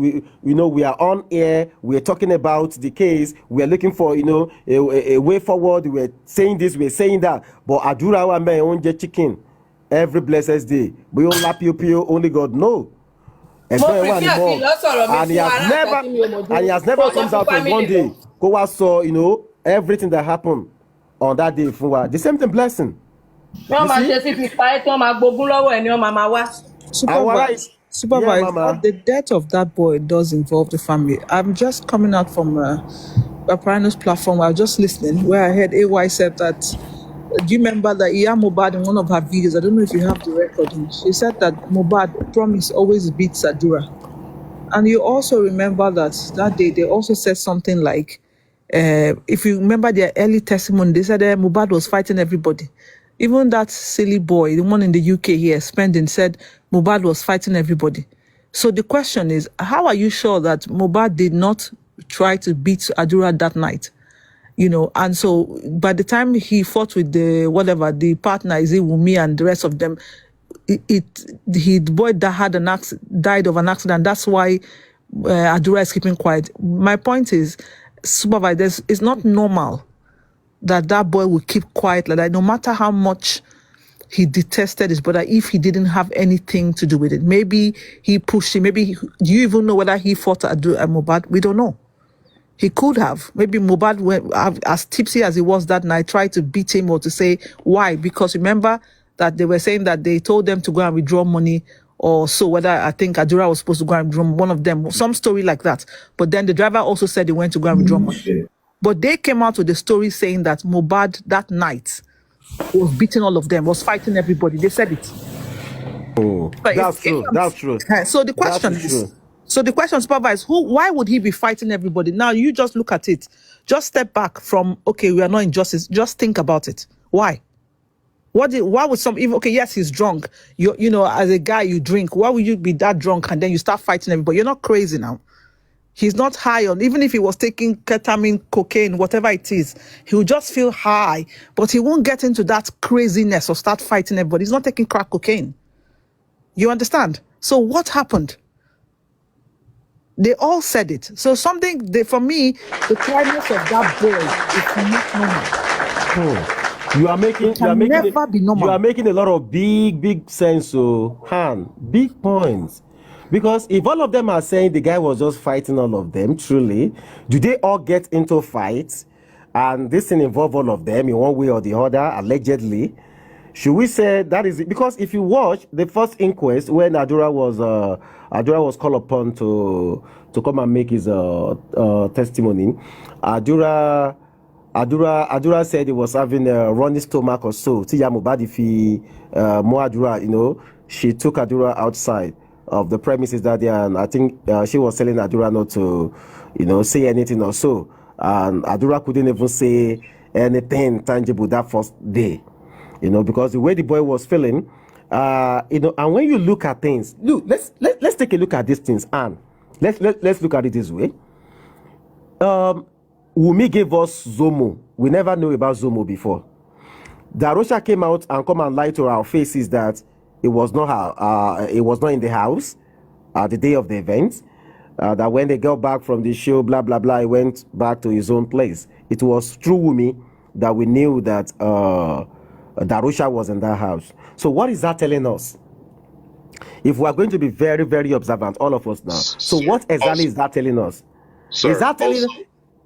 are on air. We are talking about the case. We are looking for a way forward. We are saying this. We are saying that. But Adura wa me on chicken every blessed day. We all lap you. Only God know. And he has never comes out on one day. Go out saw everything that happened on that day. The same thing blessing. Supervise, the death of that boy does involve the family. I'm just coming out from a Pioneers platform. I was just listening where I heard AY said that. Do you remember that Mohbad in one of her videos? I don't know if you have the recording. She said that Mohbad promise always beats Adura. And you also remember that day they also said something like, if you remember their early testimony, they said Mohbad was fighting everybody. Even that silly boy, the one in the UK here, Spending, said Mohbad was fighting everybody. So the question is, how are you sure that Mohbad did not try to beat Adura that night? And so by the time he fought with the partner, is it Wumi and the rest of them, the boy that died of an accident. That's why Adura is keeping quiet. My point is, supervisors, it's not normal that boy will keep quiet like that, no matter how much he detested his brother, if he didn't have anything to do with it. Maybe he pushed him. Do you even know whether he fought Mohbad? We don't know. He could have. Maybe Mohbad, as tipsy as he was that night, tried to beat him or to say why. Because remember that they were saying that they told them to go and withdraw money or so, whether I think Adura was supposed to go and withdraw one of them, some story like that. But then the driver also said he went to go and withdraw money. But they came out with the story saying that Mohbad that night was beating all of them, was fighting everybody. They said it. Oh, that's true. That's true. So the question is, supervise, why would he be fighting everybody? Now you just look at it. Just step back from, okay, we are not in justice. Just think about it. Why? Why would yes, he's drunk. As a guy, you drink. Why would you be that drunk and then you start fighting everybody? You're not crazy now. He's not high on, even if he was taking ketamine, cocaine, whatever it is, he will just feel high, but he won't get into that craziness or start fighting everybody. He's not taking crack cocaine. You understand? So what happened? They all said it. So for me, the quietness of that boy is not normal. You are making a lot of big sense, big points. Because if all of them are saying the guy was just fighting all of them, truly, do they all get into fights? And this thing involve all of them in one way or the other, allegedly. Should we say that is it? Because if you watch the first inquest when Adura was called upon to come and make his testimony, Adura Adura said he was having a running stomach or so. Tiya Mohbad fi mo Adura, you know, she took Adura outside of the premises that day, and I think she was telling Adura not to, you know, say anything or so. And Adura couldn't even say anything tangible that first day, you know, because the way the boy was feeling, you know. And when you look at things, look, let's take a look at these things, and let's look at it this way. Wumi gave us Zomo. We never knew about Zomo before. Darosha came out and come and lied to our faces that it was not her, it was not in the house the day of the event. That when they got back from the show, blah blah blah, he went back to his own place. It was through Wumi that we knew that Darosha was in that house. So what is that telling us? If we are going to be very, very observant, all of us now. So what exactly is that telling us? Sir, Is that telling?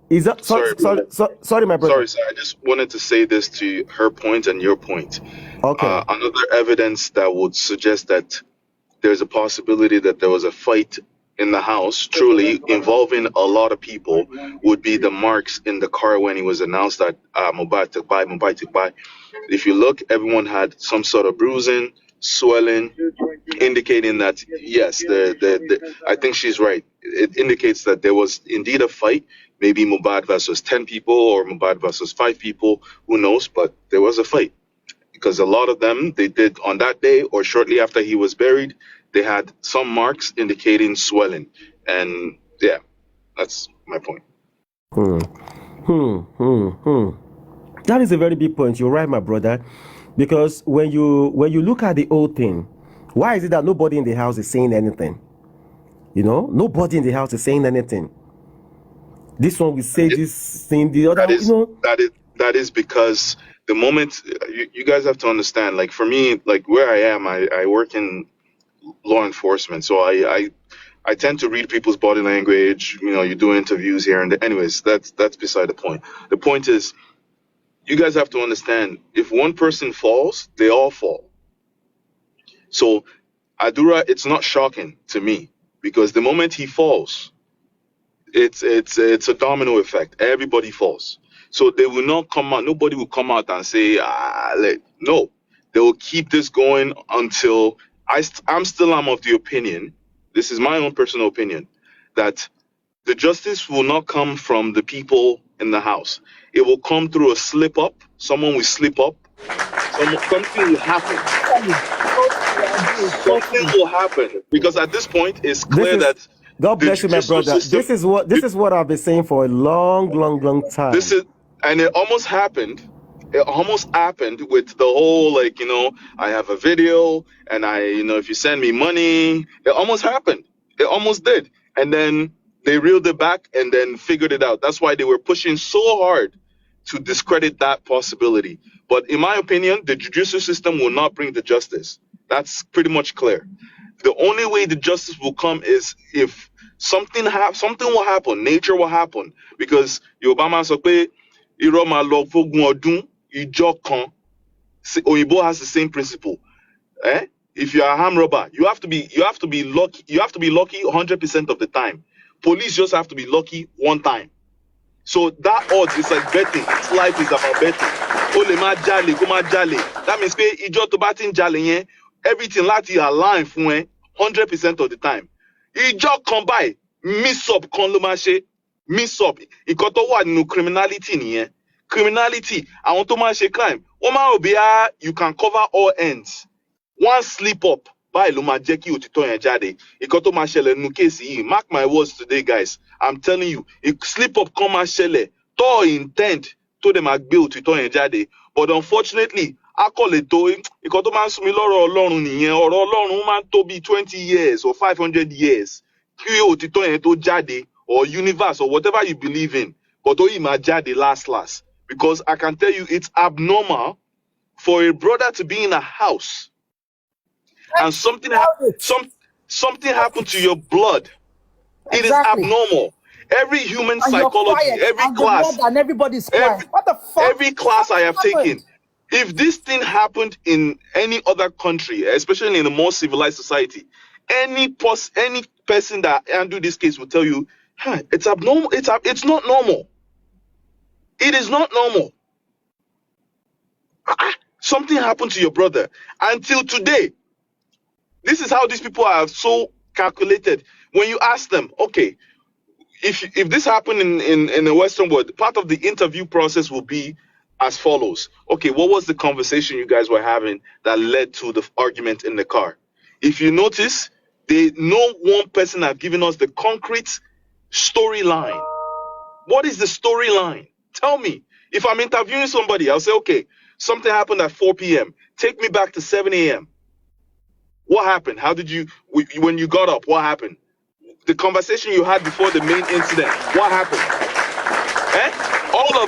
Is that sorry, my brother? Sorry, sir. I just wanted to say this to her point and your point. Okay. Another evidence that would suggest that there's a possibility that there was a fight in the house, truly involving a lot of people, would be the marks in the car when it was announced that Mohbad took by. If you look, everyone had some sort of bruising, swelling, indicating that yes, I think she's right. It indicates that there was indeed a fight, maybe Mohbad versus 10 people or Mohbad versus 5 people, who knows, but there was a fight. Because a lot of them, they did on that day or shortly after he was buried, they had some marks indicating swelling. And yeah, that's my point. That is a very big point. You're right, my brother. Because when you look at the whole thing, why is it that nobody in the house is saying anything? You know, nobody in the house is saying anything. This one will say this thing, the other, you know. That is because the moment you guys have to understand, like for me, like where I am, I work in law enforcement, so I tend to read people's body language. You know, you do interviews here and there. Anyways, that's beside the point. The point is, you guys have to understand, if one person falls, they all fall. So Adura, it's not shocking to me because the moment he falls, it's a domino effect. Everybody falls. So they will not come out. Nobody will come out and say, no. They will keep this going until I'm still of the opinion. This is my own personal opinion, that the justice will not come from the people in the house. It will come through a slip up. Someone will slip up. Something will happen. Something will happen because at this point it's clear that. God bless you, my brother. This is what I've been saying for a long time. And it almost happened. It almost happened with the whole, like, you know, I have a video and if you send me money, it almost happened. It almost did. And then they reeled it back and then figured it out. That's why they were pushing so hard to discredit that possibility. But in my opinion, the judicial system will not bring the justice. That's pretty much clear. The only way the justice will come is if something will happen, nature will happen. Because Obama said, Oyibo has the same principle. If you are a armed robber, you have to be lucky. You have to be lucky 100% of the time. Police just have to be lucky one time. So that odds is like betting. This life is about betting. That means everything lati align fún 100% of the time. Ijo kan by miss up kan ló máa ṣe. Miss up. Ìkan tó wà nínú criminality nìyẹn. Criminality, àwọn tó máa ṣe crime. Ó máa rò bí you can cover all ends. One slip up, báyìí ló máa jẹ́ kí òtítọ́ yẹn jáde. Ìkan tó máa ṣẹlẹ̀ nínú case yìí. Mark my words today, guys. I'm telling you, a slip up kan máa ṣẹlẹ̀ tó intend tó dẹ̀ máa gbé òtítọ́ yẹn jáde. But unfortunately, akọ̀lẹ̀ tó ìkan tó máa ń sún mi lọ́rọ̀ Ọlọ́run nìyẹn. Ọ̀rọ̀ Ọlọ́run máa ń tó bí 20 years or 500 years. Kí òtítọ́ yẹn tó jáde, or universe or whatever you believe in. But ó yìí máa jáde last. Because I can tell you, it's abnormal for a brother to be in a house and something happened to your blood. It is abnormal. Every human psychology, every class, and everybody's quiet. What the fuck? Every class I have taken. If this thing happened in any other country, especially in a more civilized society, any person that handle this case will tell you, it's abnormal. It's not normal. It is not normal. Something happened to your brother. Until today, this is how these people are so calculated. When you ask them, okay, if this happened in the Western world, part of the interview process will be as follows. Okay, what was the conversation you guys were having that led to the argument in the car? If you notice, no one person have given us the concrete storyline. What is the storyline? Tell me. If I'm interviewing somebody, I'll say, okay, something happened at 4 p.m. Take me back to 7 a.m. What happened? How did you, when you got up, what happened? The conversation you had before the main incident, what happened? All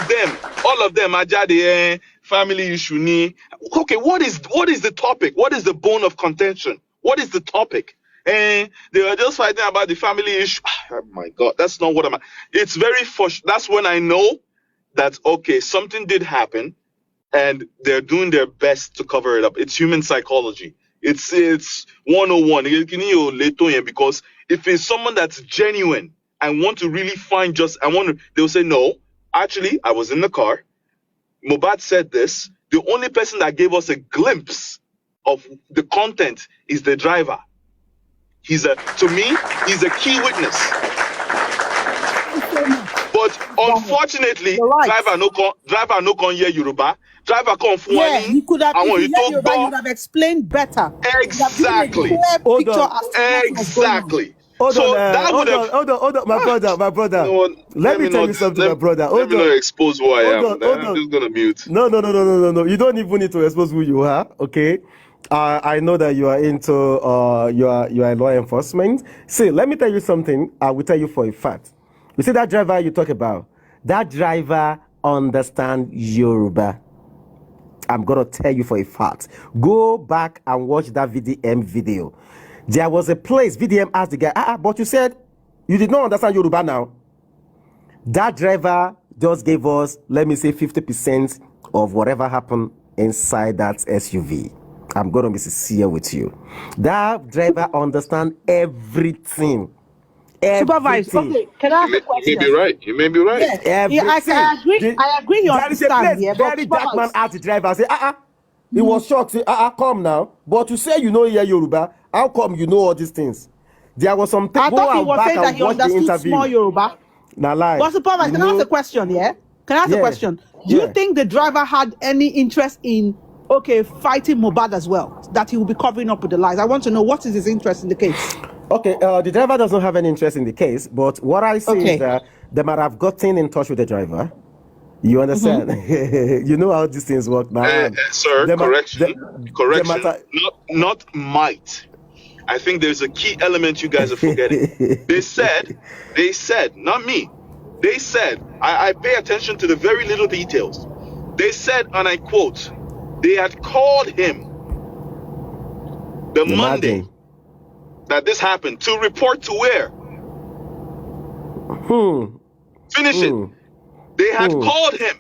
of them, Ajade, family issue ni. Okay, what is the topic? What is the bone of contention? What is the topic? They were just fighting about the family issue. Oh my God, that's not what it's very that's when I know that, okay, something did happen and they're doing their best to cover it up. It's human psychology. It's 101. Because if it's someone that's genuine and want to really find they'll say, no, actually, I was in the car. Mohbad said this. The only person that gave us a glimpse of the content is the driver. To me, he's a key witness. But unfortunately, driver no con hear Yoruba. Driver come from he could have, if he heard Yoruba, you would have explained better. Exactly. Hold on, my brother. Let me tell you something, my brother. Let me not expose who I am. I'm just gonna mute. No. You don't even need to expose who you are, okay? I know that you are into you are law enforcement. See, let me tell you something. I will tell you for a fact. You see that driver you talk about? That driver understands Yoruba. I'm gonna tell you for a fact. Go back and watch that VDM video. There was a place VDM asked the guy, but you said you did not understand Yoruba now. That driver just gave us, let me say, 50% of whatever happened inside that SUV. I'm going to be sincere with you. That driver understands everything. Supervisor, okay, can I ask a question? You may be right. You may be right. Yes. I agree. You understand. Very dark man asked the driver, I say, He was shocked, say, come now. But you say you know Yoruba, how come you know all these things? There was some I thought he was saying that he understood small Yoruba. Now, lie. But Supervisor, can I ask a question, Can I ask a question? Do you think the driver had any interest in fighting Mohbad as well, that he will be covering up with the lies? I want to know what is his interest in the case. Okay, the driver does not have any interest in the case, but what I see is that they might have gotten in touch with the driver. You understand? You know how these things work now. Sir, correction. Not might. I think there's a key element you guys are forgetting. They said, not me. They said, I pay attention to the very little details. They said, and I quote, they had called him the Monday that this happened to report to where? Finish it. They had called him.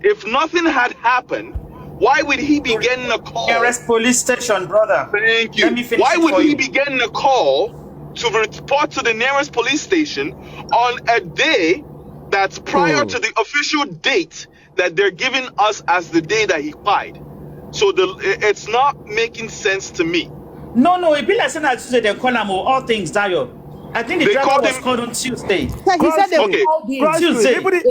If nothing had happened, why would he be getting a call? Nearest police station, brother. Thank you. Why would he be getting a call to report to the nearest police station on a day that's prior to the official date that they're giving us as the day that he died? So it's not making sense to me. No, it be like saying that Tuesday they call him all things Dayo. I think the driver was called on Tuesday. He said they called him. Tuesday. Even if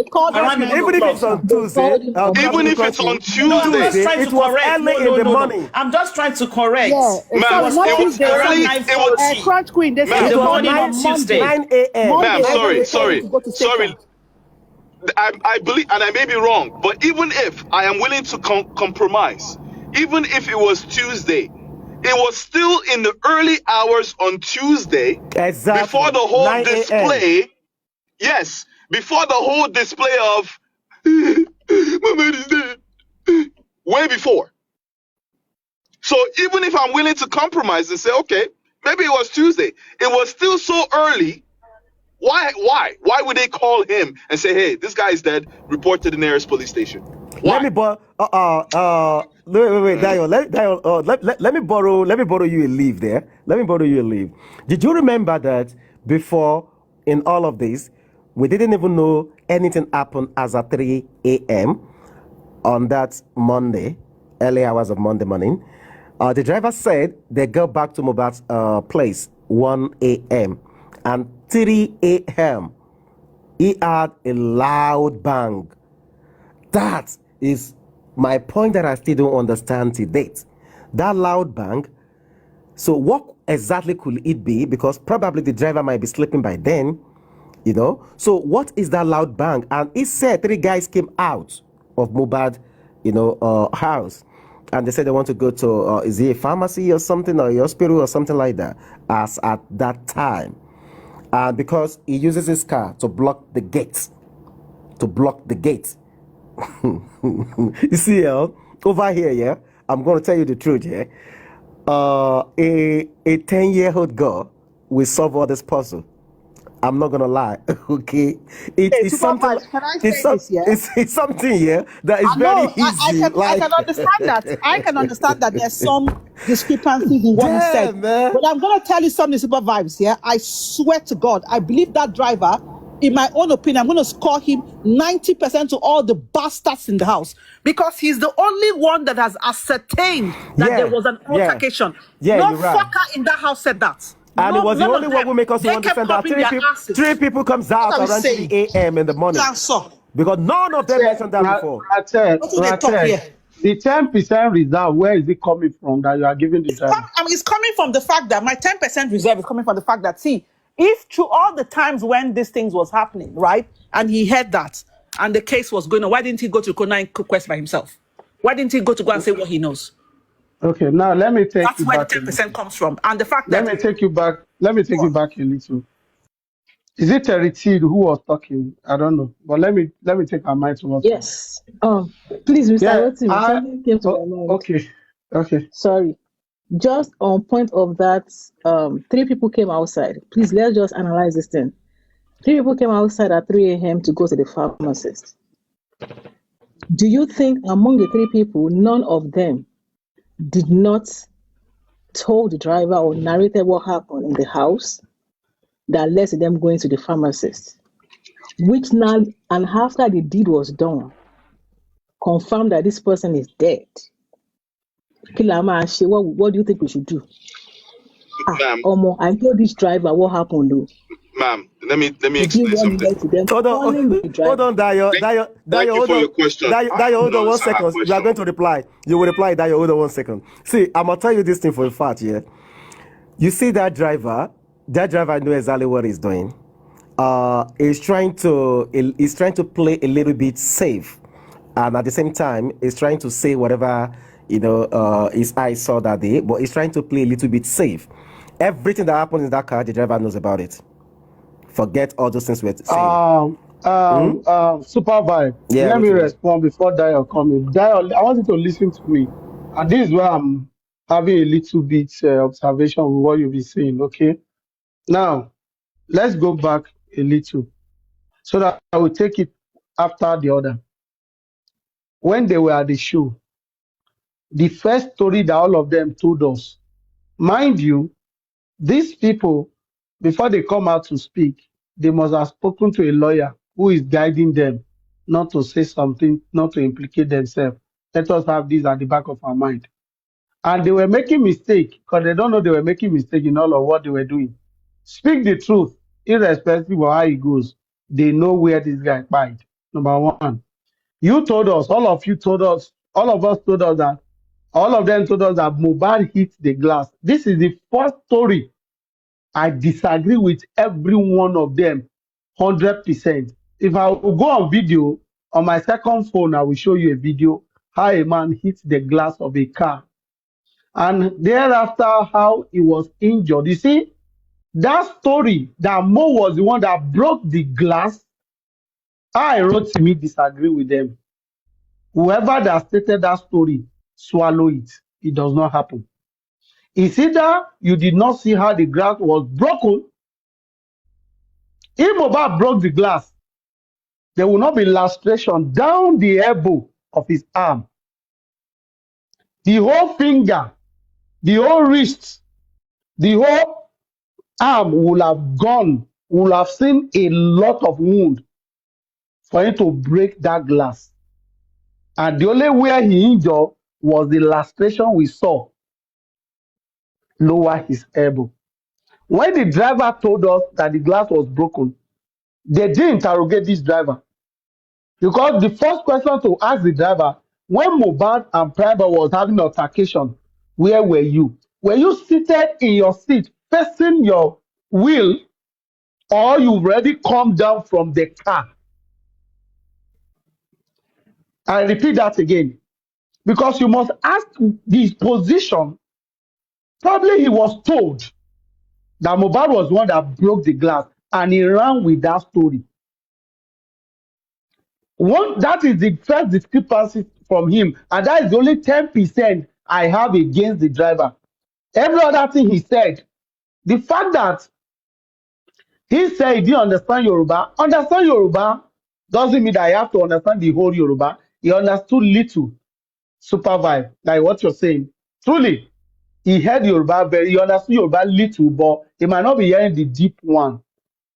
it's on Tuesday, it was early in the morning. I'm just trying to correct. Yeah, Ma'am, it was early. It was Crunch Queen. They said the morning on Tuesday. 9 a.m. Ma'am, sorry. I believe, and I may be wrong, but even if I am willing to compromise, even if it was Tuesday, it was still in the early hours on Tuesday, before the whole display. Yes, before the whole display of my man is dead. Way before. So even if I'm willing to compromise and say, okay, maybe it was Tuesday, it was still so early. Why would they call him and say, hey, this guy is dead, report to the nearest police station? Why? Let me borrow Dayo, let me borrow you a leave there. Let me borrow you a leave. Did you remember that before in all of this, We didn't even know anything happened as at 3 a.m. on that Monday, early hours of Monday morning. The driver said they got back to Mohbad's place 1 a.m. and 3 a.m. he had a loud bang. That is my point that I still don't understand to date. That loud bang. So what exactly could it be? Because probably the driver might be sleeping by then, you know. So what is that loud bang? And he said 3 guys came out of Mohbad, house, and they said they want to go to is it a pharmacy or something, or a hospital or something like that, as at that time. And because he uses his car to block the gate, you see, over here, yeah, I'm going to tell you the truth, yeah. A 10-year-old girl will solve all this puzzle. I'm not gonna lie, okay? It's something. Can I say this? Yeah, it's something, yeah, that is I very know. easy. I can understand that. I can understand that there's some discrepancies in what he said. Man. But I'm gonna tell you something, super vibes. Yeah, I swear to God, I believe that driver. In my own opinion, I'm going to score him 90% to all the bastards in the house, because he's the only one that has ascertained that there was an altercation. Yeah, no you're right. fucker in that house said that. And it was the only one who make us understand that three people comes out around 3 a.m. in the morning. Because none of them mentioned that before. The 10% reserve, where is it coming from that you are giving the driver? It's coming from the fact that my 10% reserve is coming from the fact that, see, if through all the times when these things was happening, right, and he heard that, and the case was going on, why didn't he go to Kona and Quest by himself? Why didn't he go to go and say what he knows? Okay, now let me take That's you where back. the 10% comes from. And the fact that... Let me take you back a little. Is it Terry T who was talking? I don't know. But let me take our mind to what. Yes. Please, Mr. Rotimi, something came to my mind. Okay. Sorry. Just on point of that, 3 people came outside. Please, let's just analyze this thing. 3 people came outside at 3 a.m. to go to the pharmacist. Do you think among the 3 people, none of them did not told the driver or narrated what happened in the house that led to them going to the pharmacist? Which now, and after the deed was done, confirmed that this person is dead. What do you think we should do? Ma'am, I told this driver what happened, though. Ma'am, let me explain something. Hold on, Dayo. Thank you for your question. Dayo, hold on 1 second. You are going to reply. You will reply, Dayo, hold on 1 second. See, I'm going to tell you this thing for a fact, yeah. You see that driver knows exactly what he's doing. He's trying to play a little bit safe. And at the same time, he's trying to say whatever, his eyes saw that day, but he's trying to play a little bit safe. Everything that happens in that car, the driver knows about it. Forget all those things we're saying. Super vibe. Yeah, Let me respond before Dio coming. Dio, I want you to listen to me. And this is where I'm having a little bit observation with what you'll be saying, okay? Now, let's go back a little so that I will take it after the other. When they were at the show, the first story that all of them told us, mind you, these people, before they come out to speak, they must have spoken to a lawyer who is guiding them not to say something, not to implicate themselves. Let us have this at the back of our mind. And they were making mistake because they don't know they were making mistake in all of what they were doing. Speak the truth, irrespective of how it goes. They know where this guy died. Number one. You told us, all of us told us that, all of them told us that Mohbad hit the glass. This is the first story. I disagree with every one of them, 100%. If I will go on video, on my second phone, I will show you a video how a man hit the glass of a car. And thereafter, how he was injured. You see, that story, that Mo was the one that broke the glass, I wrote to me, disagree with them. Whoever that stated that story, swallow it. It does not happen. It's either you did not see how the glass was broken. If Mohbad broke the glass, there will not be lacerations down the elbow of his arm. The whole finger, the whole wrist, the whole arm will have gone we will have seen a lot of wound for him to break that glass. And the only way he injured was the lastration we saw lower his elbow. When the driver told us that the glass was broken, they did interrogate this driver. Because the first question to ask the driver, when Mohbad and Private was having altercation, where were you? Were you seated in your seat facing your wheel, or you already come down from the car? I repeat that again. Because you must ask the position. Probably he was told that Mohbad was the one that broke the glass, and he ran with that story. That is the first discrepancy from him, and that is the only 10% I have against the driver. Every other thing he said, the fact that he said he didn't understand Yoruba doesn't mean that I have to understand the whole Yoruba. He understood little, super vibe, like what you're saying. Truly, he heard Yoruba he understood Yoruba little, but he might not be hearing the deep one.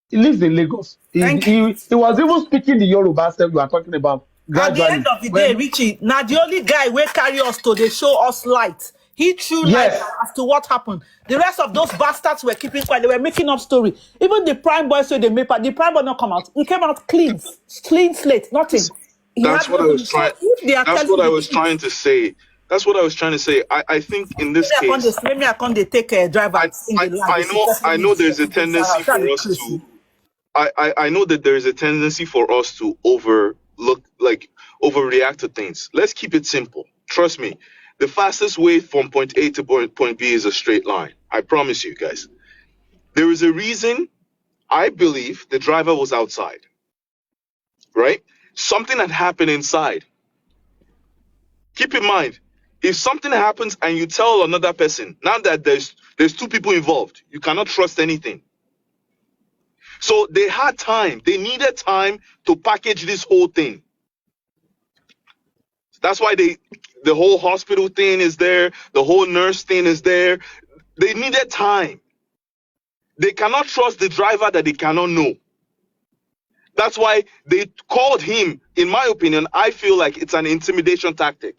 He lives in Lagos. He was even speaking the Yoruba self you are talking about gradually. At the end of the day, Richie, now the only guy will carry us to they show us light. He threw light as to what happened. The rest of those bastards were keeping quiet. They were making up story. Even the prime boy said they made part. The prime boy not come out. He came out clean slate, nothing. That's what I was trying. That's what I was trying to say. That's what I was trying to say. I think in this case, they take a driver. I know there's a tendency for us to. I know that there is a tendency for us to overreact to things. Let's keep it simple. Trust me, the fastest way from point A to point B is a straight line. I promise you guys. There is a reason I believe the driver was outside. Right? Something had happened inside. Keep in mind, if something happens and you tell another person, now that there's two people involved, you cannot trust anything. So they had time. They needed time to package this whole thing. That's why the whole hospital thing is there. The whole nurse thing is there. They needed time. They cannot trust the driver that they cannot know. That's why they called him. In my opinion, I feel like it's an intimidation tactic.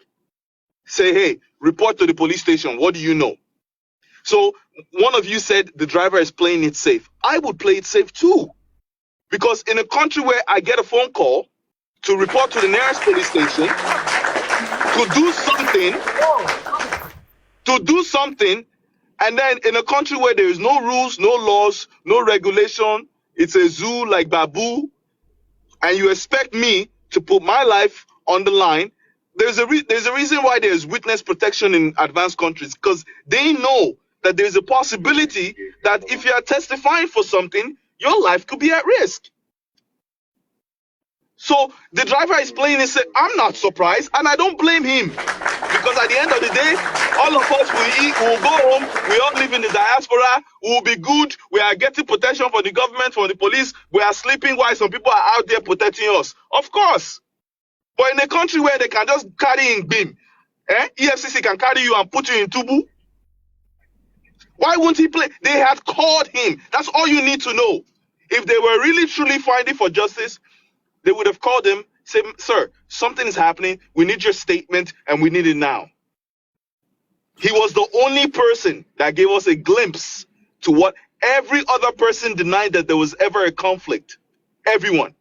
Say, hey, report to the police station. What do you know? So one of you said the driver is playing it safe. I would play it safe too. Because in a country where I get a phone call to report to the nearest police station, to do something, and then in a country where there is no rules, no laws, no regulation, it's a zoo like Babu, and you expect me to put my life on the line, there's a reason why there's witness protection in advanced countries, because they know that there's a possibility that if you are testifying for something, your life could be at risk. So the driver is playing and say, I'm not surprised, and I don't blame him. Because at the end of the day, all of us will eat, we'll go home, we all live in the diaspora, we'll be good, we are getting protection from the government, from the police, we are sleeping while some people are out there protecting us. Of course. But in a country where they can just carry in beam, EFCC can carry you and put you in Tubu, why won't he play? They had called him. That's all you need to know. If they were really truly fighting for justice, they would have called him, said, sir, something is happening. We need your statement, and we need it now. He was the only person that gave us a glimpse to what every other person denied, that there was ever a conflict. Everyone.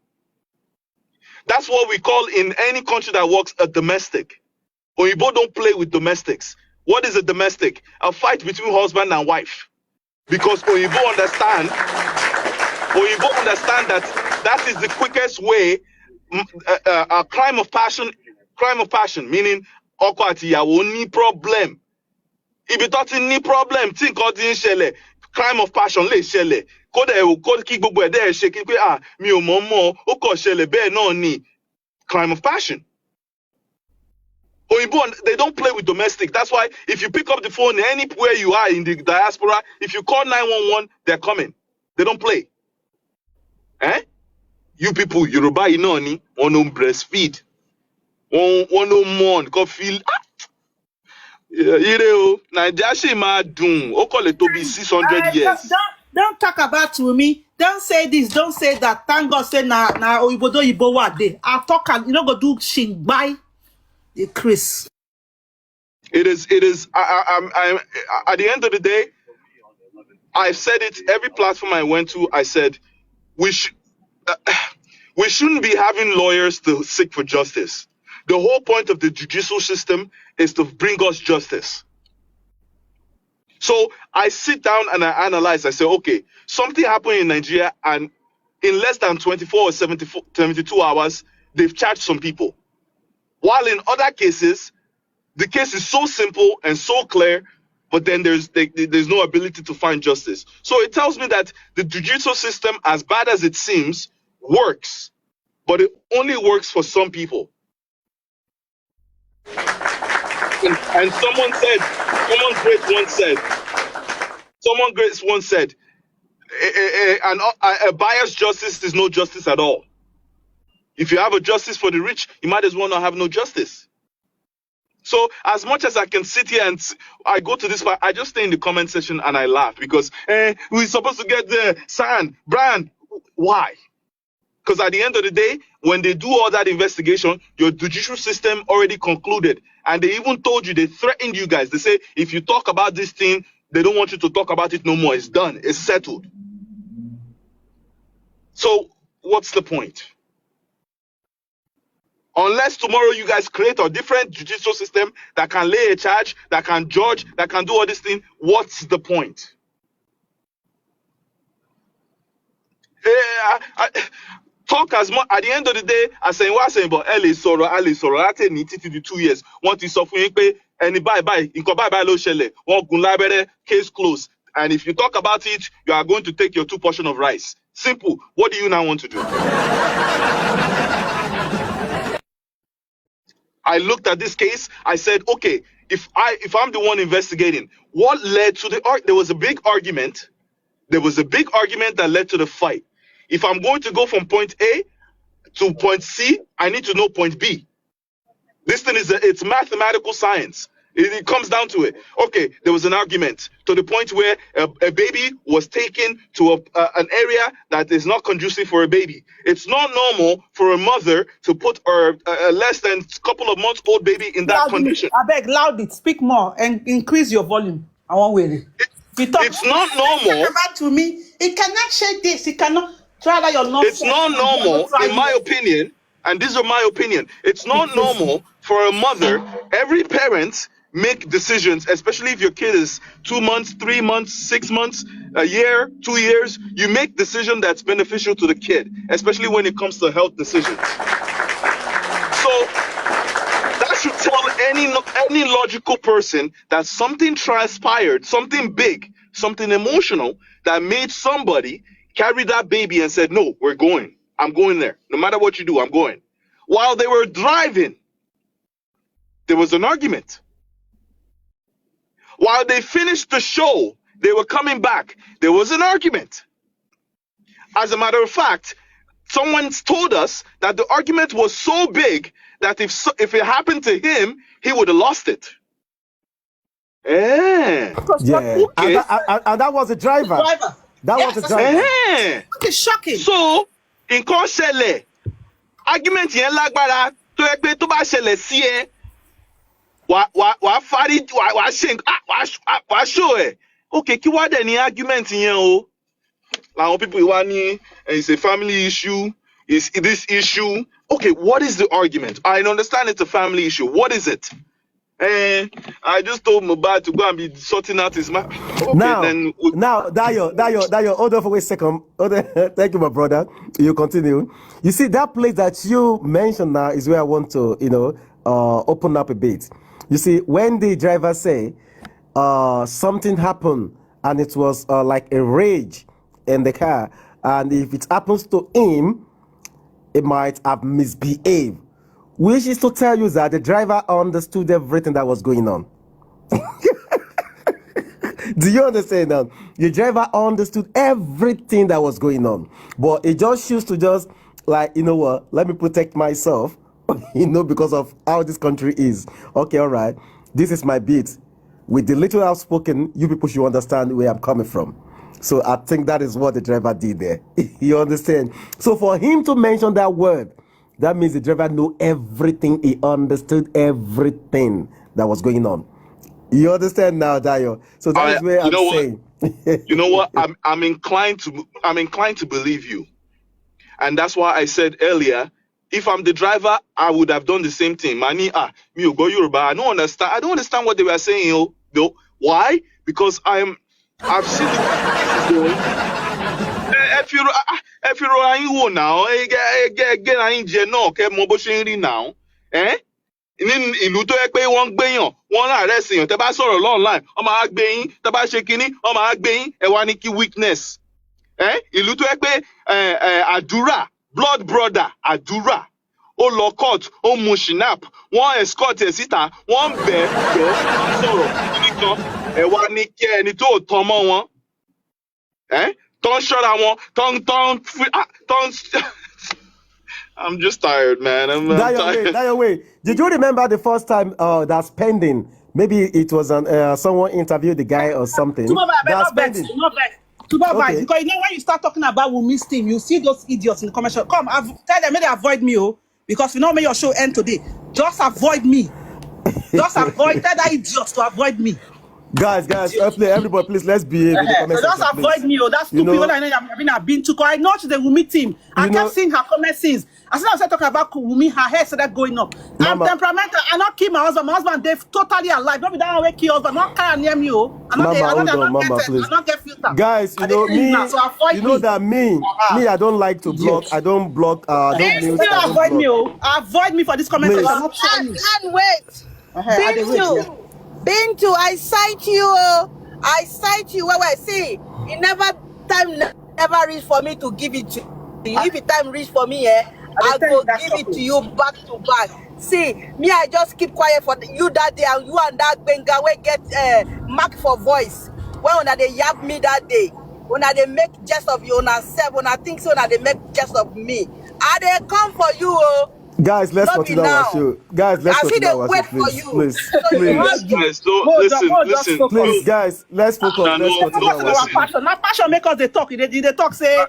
That's what we call in any country that works a domestic. Oyibo don't play with domestics. What is a domestic? A fight between husband and wife. Because Oyibo understand that is the quickest way. A crime of passion, meaning ọkọ àti ìyàwó ní problem. Ibi tó ti ní problem, tí nǹkan ti ń ṣẹlẹ̀, crime of passion lè ṣẹlẹ̀. Kódà kí gbogbo ẹ̀dá ẹ̀ ṣe kí pé mi ò mọ̀ ó kàn ṣẹlẹ̀ bẹ́ẹ̀ náà ni. Crime of passion. Oyinbo, they don't play with domestic. That's why if you pick up the phone anywhere you are in the diaspora, if you call 911, they're coming. They don't play. You people, Yoruba, you know, want to breastfeed. Want to mourn, can feel. You know, Nigeria ma dun. O call it to be 600 years. Don't talk about Wumi. Don't say this. Don't say that. Thank God say na oibodo ibo wa dey. I talk and you know go do shing by the Chris. It is. I'm at the end of the day, I've said it every platform I went to. I said we should. We shouldn't be having lawyers to seek for justice. The whole point of the judicial system is to bring us justice. So I sit down and I analyze. I say, okay, something happened in Nigeria, and in less than 24 or 72 hours, they've charged some people. While in other cases, the case is so simple and so clear, but then there's no ability to find justice. So it tells me that the judicial system, as bad as it seems, works, but it only works for some people. And someone great once said, a biased justice is no justice at all. If you have a justice for the rich, you might as well not have no justice. So as much as I can sit here and I go to this part, I just stay in the comment section and I laugh because we're supposed to get the sand, brand. Why? Because at the end of the day, when they do all that investigation, your judicial system already concluded. And they even told you, they threatened you guys. They say, if you talk about this thing, they don't want you to talk about it no more. It's done. It's settled. So what's the point? Unless tomorrow you guys create a different judicial system that can lay a charge, that can judge, that can do all this thing, what's the point? Talk as much at the end of the day, I say what saying about Ali Soro, that need to 2 years. Want to suffer any bye, low shell, case closed. And if you talk about it, you are going to take your 2 portions of rice. Simple. What do you now want to do? I looked at this case, I said, okay, if I'm the one investigating, what led to there was a big argument. There was a big argument that led to the fight. If I'm going to go from point A to point C, I need to know point B. This thing it's mathematical science. It comes down to it. Okay, there was an argument to the point where a baby was taken to an area that is not conducive for a baby. It's not normal for a mother to put a less than couple of months old baby in that condition. I beg, loud it, speak more and increase your volume. I won't wait. It's not normal. Back to me. It cannot share this. It cannot try that your nonsense. It's not normal, in my opinion, and these are my opinion. It's not normal for a mother. Every parent make decisions, especially if your kid is 2 months, 3 months, 6 months, a year, 2 years. You make decision that's beneficial to the kid, especially when it comes to health decisions. So that should tell any logical person that something transpired, something big, something emotional that made somebody carry that baby and said, no, we're going. I'm going there. No matter what you do, I'm going. While they were driving, there was an argument. While they finished the show, they were coming back. There was an argument. As a matter of fact, someone told us that the argument was so big that if it happened to him, he would have lost it. Yeah. Okay. And that was the driver. That was the driver. It's shocking. So, in Konsele, argument yen lagbara to e pe to ba sele si e wa show e. Okay, kí wá dẹ̀ ni argument yẹn o? Làwọn people wá ní it's a family issue, is this issue. Okay, what is the argument? I understand it's a family issue. What is it? I just told Mohbad to go and be sorting out his mouth. Okay, now, Dayo, hold on for a second. Thank you, my brother. You continue. You see, that place that you mentioned now is where I want to, open up a bit. You see, when the driver say something happened and it was like a rage in the car, and if it happens to him, it might have misbehaved. Which is to tell you that the driver understood everything that was going on. Do you understand now? The driver understood everything that was going on. But he just chose to just, like, you know what, let me protect myself, because of how this country is. Okay, all right, this is my beat. With the little I've spoken, you people should understand where I'm coming from. So I think that is what the driver did there. You understand? So for him to mention that word, that means the driver knew everything. He understood everything that was going on. You understand now, Dayo? So that is where I'm saying. You know what? I'm inclined to believe you. And that's why I said earlier, if I'm the driver, I would have done the same thing. Mani, me go Yoruba. I don't understand what they were saying, though. Why? Because I've seen the going. If you now, now, ní ìlú tó yẹ pé wọ́n ń gbéyàn wọ́n ń arrest èèyàn tẹ́ bá sọ̀rọ̀ online wọ́n máa gbé yín tẹ́ bá ṣe kinní wọ́n máa gbé yín ẹ wá ní kí weakness ìlú tó yẹ pé àdúrà blood brother àdúrà ó lọ court ó mu shinap wọ́n escort ẹ̀ síta wọ́n ń bẹ̀ sọ̀rọ̀ nìkan ẹ wá ní kí ẹni tó tán mọ́ wọn tó ń ṣọ́ra wọn tó ń I'm just tired, man. I'm tired. That your way. Did you remember the first time that spending? Maybe it was someone interviewed the guy or something. Not vex. Because you know when you start talking about Wumi's team, you see those idiots in the commercial. Come, tell them, may they avoid me, because we know may your show end today. Just avoid me. Tell that idiots to avoid me. Guys, everybody, please, let's behave in the comment section, just avoid me, that's stupid. When I know I've been to, I know she's the Wumi team. I kept seeing her comment since. As soon as I talking about Wumi, her hair started going up. I'm temperamental. I not kill my husband. My husband, they're totally alive. Don't be that way, kill husband. Not carry near me, I don't get filter. Guys, you know me. You know that me, I don't like to block. I don't block. Don't mute. Avoid me, avoid me for this comment section. And wait. Bintu, I cite you. Where see, it never reach for me to give it to you. If the time reach for me, I go give it to you back to back. See, me, I just keep quiet for you that day, and you and that Benga will get mark for voice. When they yap me that day, when they make jest of you, when I think so, when they make jest of me, and they come for you. Guys, let's continue our show. Guys, let's continue our show, please. Listen. Please, guys, let's focus. Let's continue our show. Not passion make us they talk. They talk say,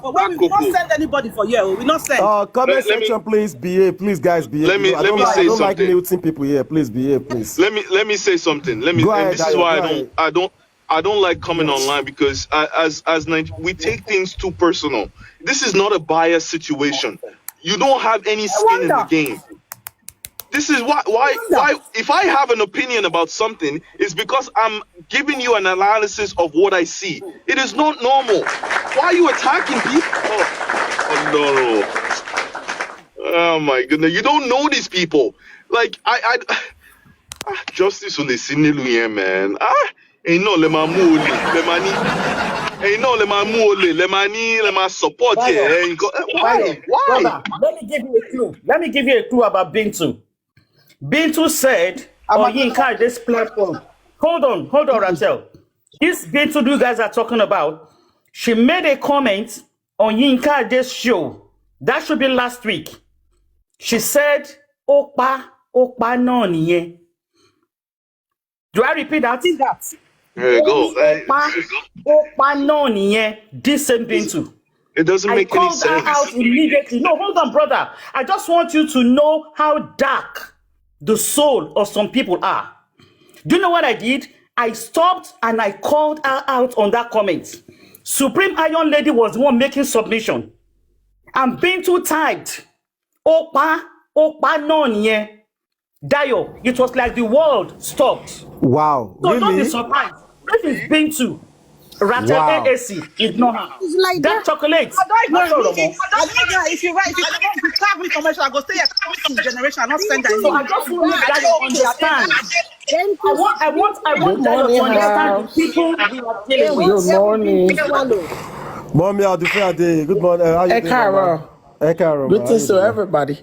when we don't send anybody for you. We not send. Comment section, please behave. Please, guys, behave. Let me say something. I don't like muting people here. Please behave, please. Let me say something. This is why I don't like coming online, because as we take things too personal. This is not a biased situation. You don't have any skin in the game. This is why if I have an opinion about something, it's because I'm giving you an analysis of what I see. It is not normal. Why are you attacking people? Oh no. Oh my goodness. You don't know these people. Like justice on the Sinilu, man. Ain't no let me support it. Why? Brother, let me give you a clue about Bintu. Bintu said on Yinka this platform. Hold on, Rachel. This Bintu you guys are talking about, she made a comment on Yinka this show. That should be last week. She said, Opa no niye. Do I repeat that? There you go. Opa no niye. This same Bintu. It doesn't make any sense. I called her out immediately. No, hold on, brother. I just want you to know how dark the soul of some people are. Do you know what I did? I stopped and I called her out on that comment. Supreme Iron Lady was the one making submission. And Bintu typed, Opa no niye. Dayo, it was like the world stopped. Wow. So really? Don't be surprised. This is Bintu. Rata AAC, ignore her. Like that chocolate. If you're right, if you carve me commercial, I go stay at some generation. I not send that. So I just want that you understand. I want that you understand the people we are dealing with. Good morning. Mommy, I'll do fair day. Good morning. How you doing? Hey, Carol. Greetings to everybody.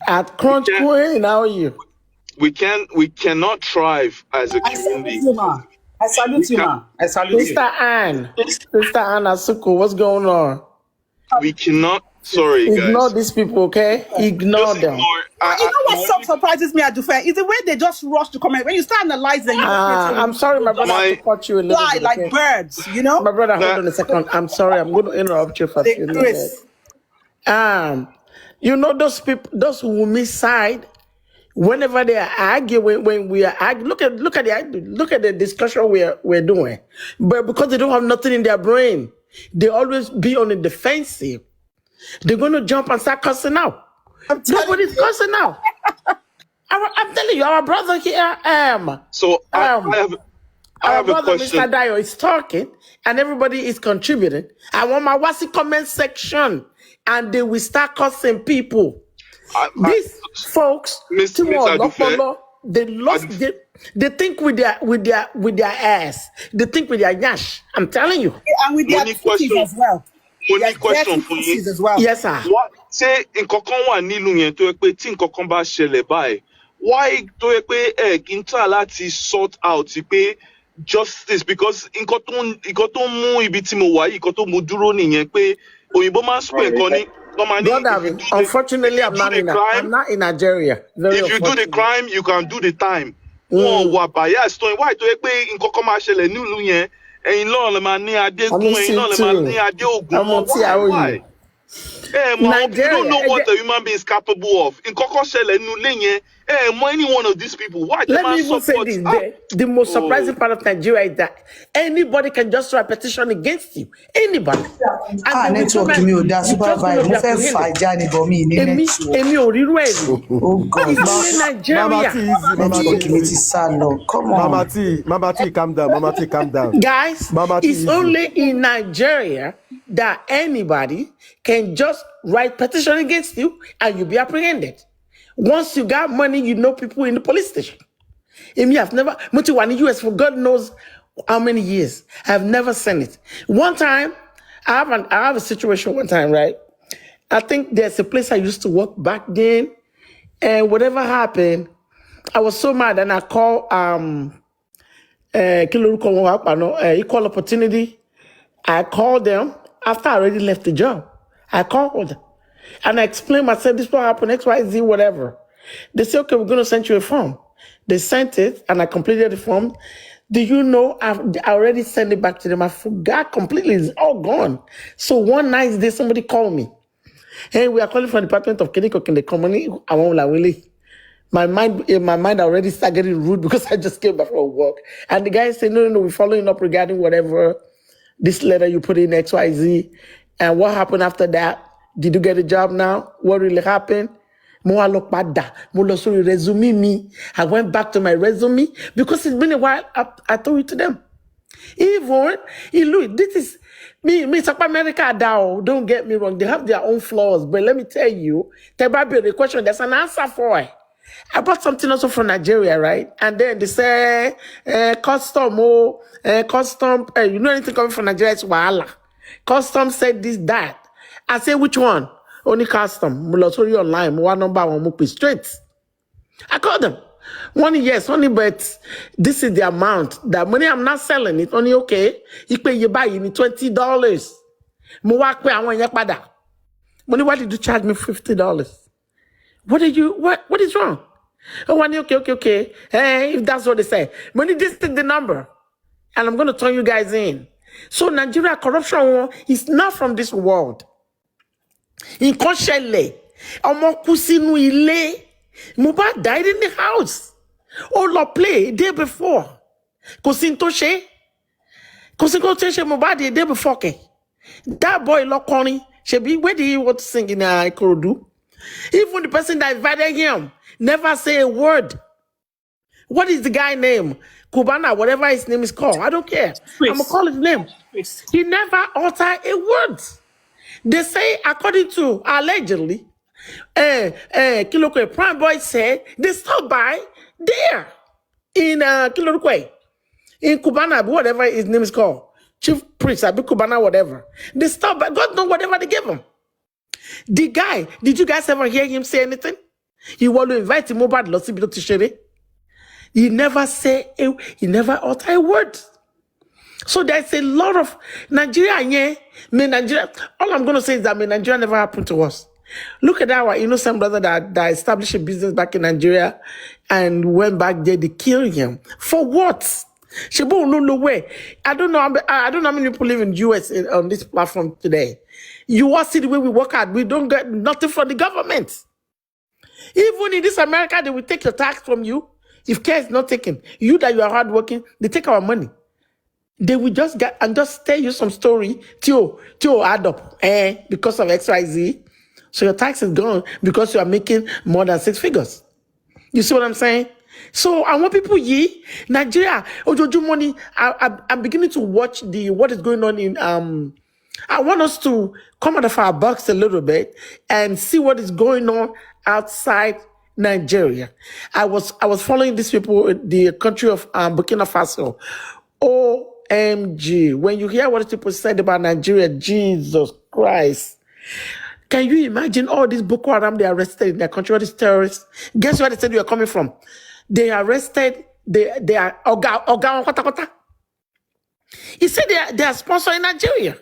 At Crunch Queen, how are you? We cannot thrive as a community. I salute you, man. Sister Anne Asuku, what's going on? We cannot Sorry, Ignore guys. these people, okay? Ignore Just them. ignore. You know what surprises me, Adufe, is the way they just rush to comment. When you start analyzing, I'm sorry, my brother, I have to cut you a little fly bit, like okay? birds, you know? My brother, hold Nah, on a second. I'm sorry, I'm going to interrupt you for a They few Chris. minutes. You know those people, those Wumi side, whenever they are arguing, when we are arguing, look at the discussion we're doing. But because they don't have nothing in their brain, they always be on the defensive. They're going to jump and start cussing out. Nobody's cussing out. I'm telling you, our brother here, so I have our a brother question. Mr. Dio is talking, and everybody is contributing. I want my Wasi comment section, and they will start cussing people. These folks, Mr. Adufe, they think with their ass. They think with their yash. I'm telling you. And with their pussies as well. Mo ní question fún yín. Pussies as well. Yes, sir. Ṣé nǹkan kan wà nílùú yẹn tó yẹ pé tí nǹkan kan bá ṣẹlẹ̀ báyìí, why tó yẹ pé ẹ kì í try láti sort out pé justice, because nǹkan tó mú ibi tí mo wà yìí, nǹkan tó mú dúró nìyẹn pé òyìnbó máa ń sọ nǹkan ní. Brother, unfortunately, I'm not in Nigeria. If you do the crime, you can do the time. Wọ́n wà bias tó yẹn, why tó yẹ pé nǹkan kan máa ṣẹlẹ̀ nílùú yẹn, ẹ̀yin náà lè máa ní adégún, ẹ̀yin náà lè máa ní adé ògùn. Why? You don't know what a human being is capable of. Nǹkan kan ṣẹlẹ̀ nínú ilé yẹn, any one of these people, why? Let me even say this. The most surprising part of Nigeria is that anybody can just write a petition against you. Anybody. Network mi ò dá supervise. Mo fẹ́ fà já ni bọ̀ mí ní network. Èmi ò rírú ẹ̀ rí. Oh God. It's in Nigeria. Network mi ti sá lọ. Come on. Mama T, calm down. Mama T, calm down. Guys, it's only in Nigeria that anybody can just write petition against you and you'll be apprehended. Once you got money, you know people in the police station. I've never, Muti in the US for God knows how many years. I've never seen it. One time, I have a situation one time, right? I think there's a place I used to work back then, and whatever happened, I was so mad, and I called Equal Opportunity. I called them after I already left the job. I called them. And I explained myself, this will happen, X, Y, Z, whatever. They said, okay, we're going to send you a form. They sent it, and I completed the form. Do you know, I already sent it back to them. I forgot completely. It's all gone. So one nice day, somebody called me. Hey, we are calling from the Department of Clinical in the company. I won't really. My mind already started getting rude because I just came back from work. And the guy said, no, we're following up regarding whatever, this letter you put in X, Y, Z. And what happened after that? Did you get a job now? What really happened? I went back to my resume because it's been a while. I told it to them. Even, this is, me, South America, don't get me wrong. They have their own flaws. But let me tell you, the question, there's an answer for it. I bought something also from Nigeria, right? And then they say, custom, you know anything coming from Nigeria, it's wahala. Custom said this, that. I say, which one? Only custom. Mulosori online. One number, one move straight. I called them. One, yes, only, but this is the amount. That money I'm not selling it. Only okay. You pay you buy, you need $20. Money, why did you charge me $50? What is wrong? Oh, okay. Hey, if that's what they say. Money, this is the number. And I'm going to turn you guys in. So Nigeria corruption is not from this world. In Koshele, Omokusinu Ile, Mohbad died in the house. Lord play day before. Kosintoshe Mohbad the day before. That boy Lokoni, Shebi, where did he want to sing in Ikorodu? Even the person that invited him never say a word. What is the guy name? Kubana, whatever his name is called. I don't care. I'm going to call his name. He never uttered a word. They say, according to, allegedly, Kilokwe Prime Boy said, they stopped by there in Kilokwe, in Kubana, whatever his name is called. Chief Priest, Abi Kubana, whatever. They stopped by, God knows whatever they gave him. The guy, did you guys ever hear him say anything? He want to invite him over to Shere. He never uttered a word. So there's a lot of Nigeria, yeah. Nigeria, all I'm going to say is that Nigeria never happened to us. Look at our innocent brother that established a business back in Nigeria and went back there, they killed him. For what? Shebo no way. I don't know how many people live in the US on this platform today. You all see the way we work out. We don't get nothing from the government. Even in this America, they will take your tax from you. If care is not taken, you that you are hardworking, they take our money. They will just get and just tell you some story till add up because of XYZ. So your tax is gone because you are making more than 6 figures. You see what I'm saying? So I want people Nigeria, Ojoju money. I'm beginning to watch what is going on in I want us to come out of our box a little bit and see what is going on outside Nigeria. I was following these people in the country of Burkina Faso. OMG. When you hear what these people said about Nigeria, Jesus Christ. Can you imagine all these Boko Haram they arrested in their country, all these terrorists? Guess where they said you are coming from? They arrested, they are Oga Kota Kota. He said they are sponsoring Nigeria.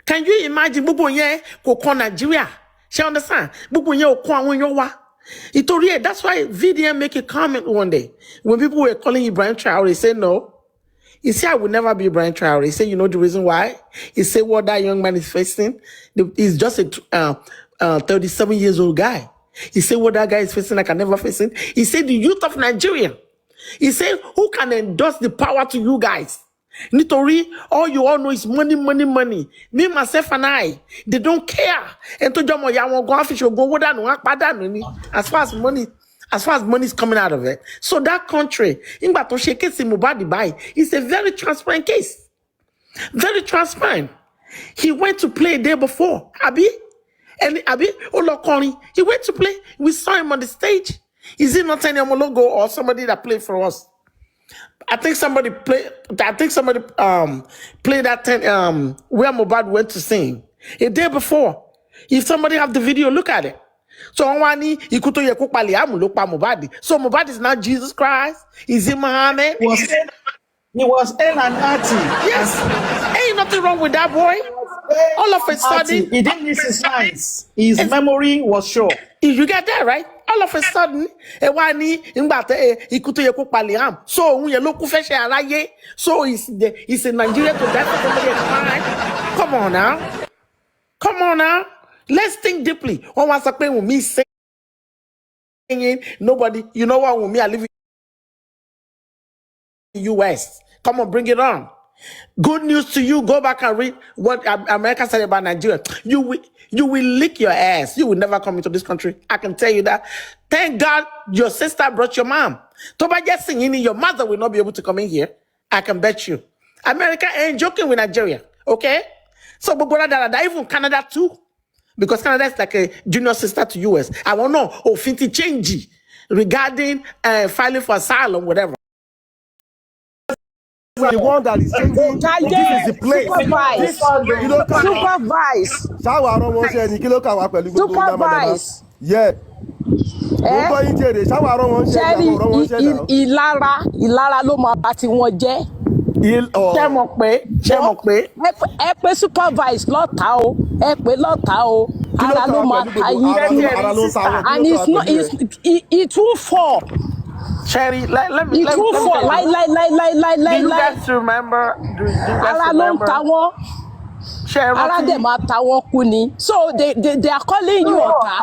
Can you imagine Bubu Nye ko Nigeria? She understand? Bubu Nye ko awon yo wa. That's why VDM make a comment one day. When people were calling Ibrahim Traore, he said no. He said, I will never be Ibrahim Traore. He said, you know the reason why? He said, what that young man is facing, he's just a 37 years old guy. He said, what that guy is facing, I can never face it. He said, the youth of Nigeria. He said, who can endorse the power to you guys? Nitori, all you all know is money, money, money. Me, myself, and I, they don't care. And to Jomo, ya won't go off, you go as far as money is coming out of it. So that country, it's a very transparent case. Very transparent. He went to play a day before. Abi Olokoni, he went to play. We saw him on the stage. Is it not any logo or somebody that played for us? I think somebody played that thing where Mohbad went to sing. A day before. If somebody have the video, look at it. So so Mohbad is not Jesus Christ. Is it Muhammad? He was El and Ati. Yes. Ain't nothing wrong with that boy. All of a sudden, he didn't miss his lines. His memory was sure. You get that right? All of a sudden, so it's in Nigeria to death for somebody at crime. Come on now. Come on now. Let's think deeply. One was playing with me singing. Nobody, you know what, with me, I live in the US. Come on, bring it on. Good news to you. Go back and read what America said about Nigeria. You will lick your ass. You will never come into this country. I can tell you that. Thank God your sister brought your mom. Toba just singing, your mother will not be able to come in here. I can bet you. America ain't joking with Nigeria. Okay? So, but even Canada too. Because Canada is like a junior sister to US. I want to know, Finti change regarding filing for asylum, whatever. The one that is changing, this is the place. Supervise. Yeah. Ìlara ló máa bá ti wọn jẹ́. Ṣé mo pé. Ẹ pé supervise lọ́ta o. Ẹ pé lọ́ta o. Ara ló máa ta yín. And it won't fall. Sherry, let me fall. Do you guys remember? Ara ló ń ta wọ́n. Ara dem máa ta wọ́n kú ni. So they are calling you ọ̀tá.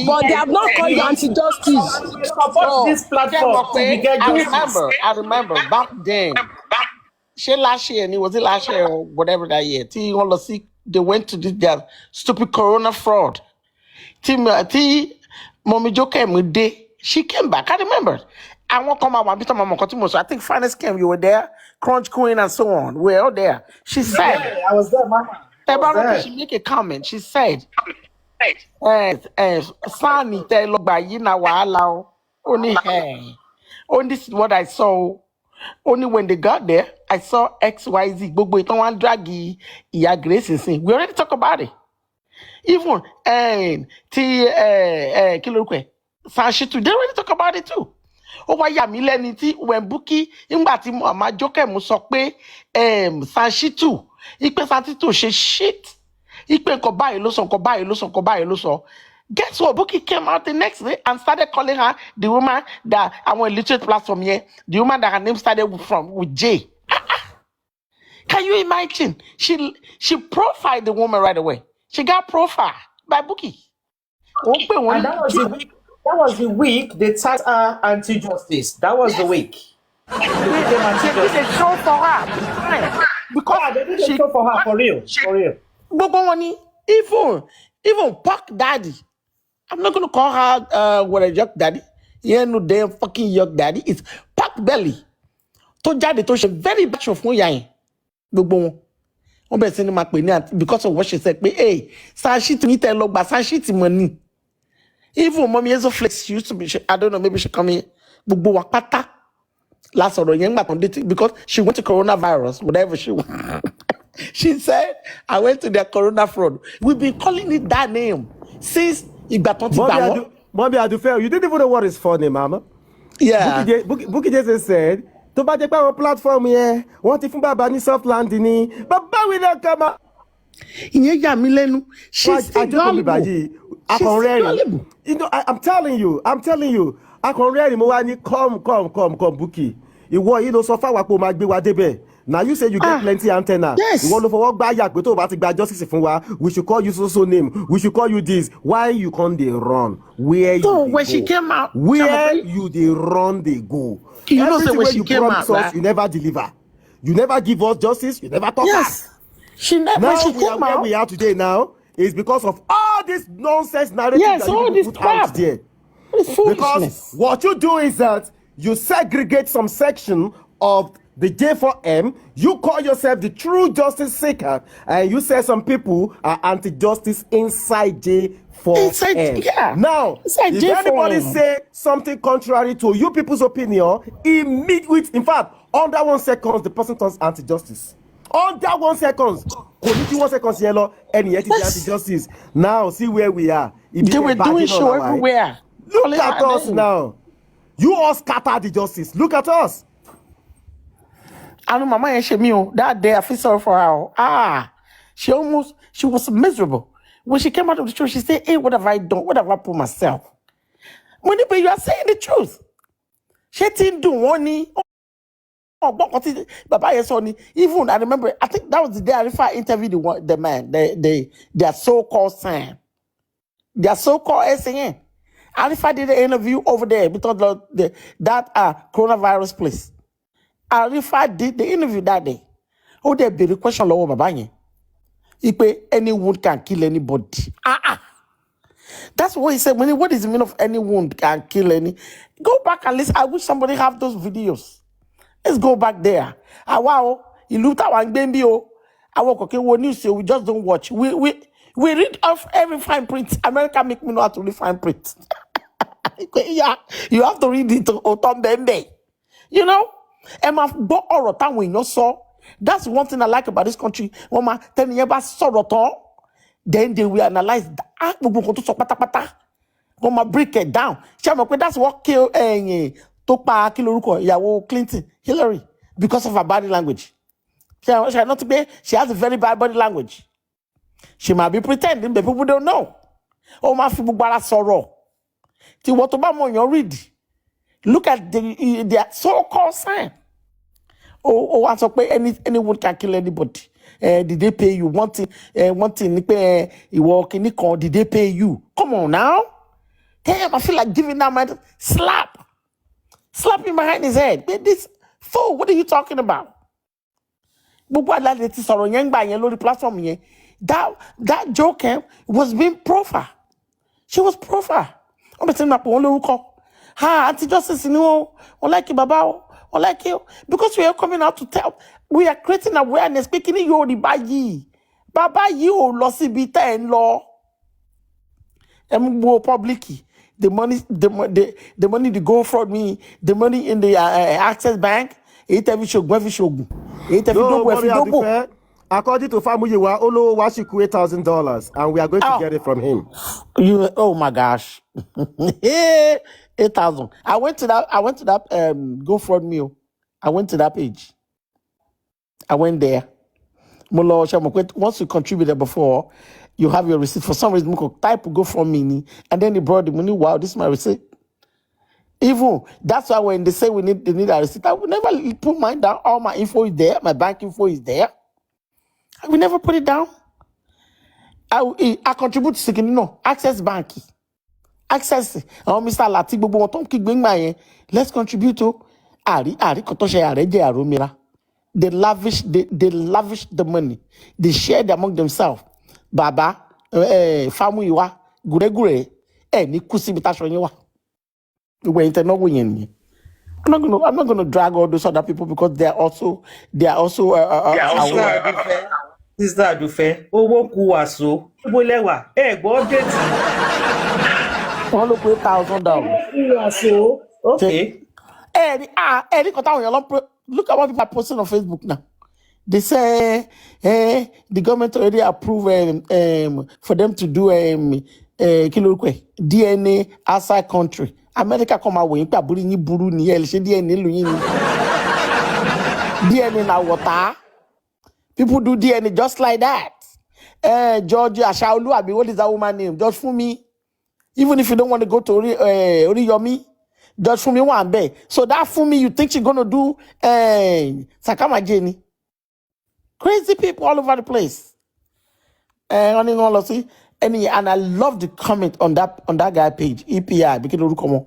But they have not called you anti-justice. Support this platform to get justice. I remember back then. Last year, was it last year or whatever that year? They went to this their stupid corona fraud. Mommy Jo came with day. She came back. I remember. I won't come out. I think finance came. You were there. Crunch Queen and so on. We're all there. She said. Yeah, I was there, Mama. She make a comment. She said. Sani tell by yina wahala. Only this is what I saw. Only when they got there, I saw XYZ. Gbogbo itan wan dragi Iya Grace sin. We already talked about it. Even Kilokwe. Sashitu, they already talk about it too. ó wá yà mí lẹ́ni tí Wembuki nígbà tí Mama Jokem sọ pé Sanshitu ipe Sanshitu ṣe shit ipe nǹkan báyìí ló sọ nǹkan báyìí ló sọ nǹkan báyìí ló sọ. Guess what? Buki came out the next day and started calling her the woman that our illiterate platform here, the woman that her name started with J. Can you imagine? She profiled the woman right away. She got profiled by Buki. And that was the week. That was the week they tagged her anti-justice. That was the week. They did a show for her. Because they did a show for her, for real. For real. Money, even Puck Daddy. I'm not going to call her what a yuck daddy. Yeah, no damn fucking yuck daddy. It's Puck Belly. To jade to she very bad of fun yayin. Gbogbo won be sini ma pe ni because of what she said. Hey, Sanshit ni tell log ba Sanshit money. Even mommy Ezo Flex used to be, I don't know, maybe she come here. Gbogbo wa pata. Last or young because she went to coronavirus, whatever she went. She said, I went to the corona fraud. We've been calling it that name since Mommy Adufel, you didn't even know what is funny, Mama. Yeah. Buki just said, to buy the power platform here, want if Baba ni soft landing, but we don't come out. She's gullible. You know, I'm telling you, I can ready mo wa ni come Buki. You know so far wa po ma gbe wa debe. Now you say you get plenty antenna. Yes. You want to forward back yak to about to justice fun wa. We should call you so name. We should call you this. Why you can't they run? Where you when she came out, where you they run they go. You know say when she you came out, us, you never deliver. You never give us justice. You never talk us. She never. Now she came where out. we are today now is because of all this nonsense narrative that all you this put crap. out there. It's Because what you do is that you segregate some section of the J4M, you call yourself the true justice seeker, and you say some people are anti-justice inside J4M. Now, if anybody say something contrary to you people's opinion, in fact, under 1 second, the person turns anti-justice. Under 1 second, 1 second, yellow, and yet it's anti-justice. Now, see where we are. They were doing show everywhere. Look at us now. You all scatter the justice. Look at us. I know Mama Yeshemio, that day I feel sorry for her. She was miserable. When she came out of the church, she said, hey, what have I done? What have I put myself? But you are saying the truth. She didn't do one. Even I remember, I think that was the day I interviewed the man, their so-called Sam. Their so-called SAN. Arifa did an interview over there because that coronavirus place. Arifa did the interview that day. Oh, there be the question lower Babanye. Any wound can kill anybody. That's what he said. What is the meaning of any wound can kill any? Go back and listen. I wish somebody have those videos. Let's go back there. Wow, you looked at one baby. I walk okay. What news? We just don't watch. We read off every fine print. America make me know how to read fine print. Yeah, you have to read it Otom Bembe. You know? And my bo orotan we no saw. That's one thing I like about this country. When my 10 years back then they will analyze that. When my break it down. That's what killed Topa Kiloruko, Yawo Clinton, Hillary, because of her body language. She has a very bad body language. She might be pretending, but people don't know. Oh, my people bara sorrow. What about you read? Look at their so-called sign. What's up? Anyone can kill anybody. Did they pay you? One thing, you walk in the car. Did they pay you? Come on now. Damn, I feel like giving that man slap him behind his head. This fool, what are you talking about? That joke was being profile. She was profile. I'm saying that anti-justice, like you, Baba, like you, because we are coming out to tell, we are creating awareness, speaking in your bayi. Baba, you lossy bita and law. Publicly. The money, the go fraud me, the money in the Access Bank. According to Famuyiwa, Olo Washiku $8,000, and we are going to get it from him. Oh my gosh. 8,000. I went to that GoFundMe. I went to that page. I went there. Once you contributed before, you have your receipt. For some reason, type GoFundMe, and then he brought the money. Wow, this is my receipt. Even that's why when they say they need a receipt, I will never put mine down. All my info is there. My bank info is there. I will never put it down. I contribute to Access Bank. Access. Mr. Lati, let's contribute to They lavish the money. They share among themselves. Baba, Famuyiwa, Gure, ni kusibita I'm not gonna drag all those other people because they are also Sister Adufe, owó kù wàsó. Ibo lẹ́wà, gbọ́ déètì. Wọ́n ló pé $1,000. Okay. Look at what people are posting on Facebook now. They say the government already approved for them to do DNA outside country. America come away, buru ni DNA DNA na water. People do DNA just like that. Georgia Ashaolu, what is that woman's name? Just for me. Even if you don't want to go to Oriyomi, just for me one day. So that for me, you think she's gonna do Sakama Jenny? Crazy people all over the place. And I love the comment on that guy page, EPI, because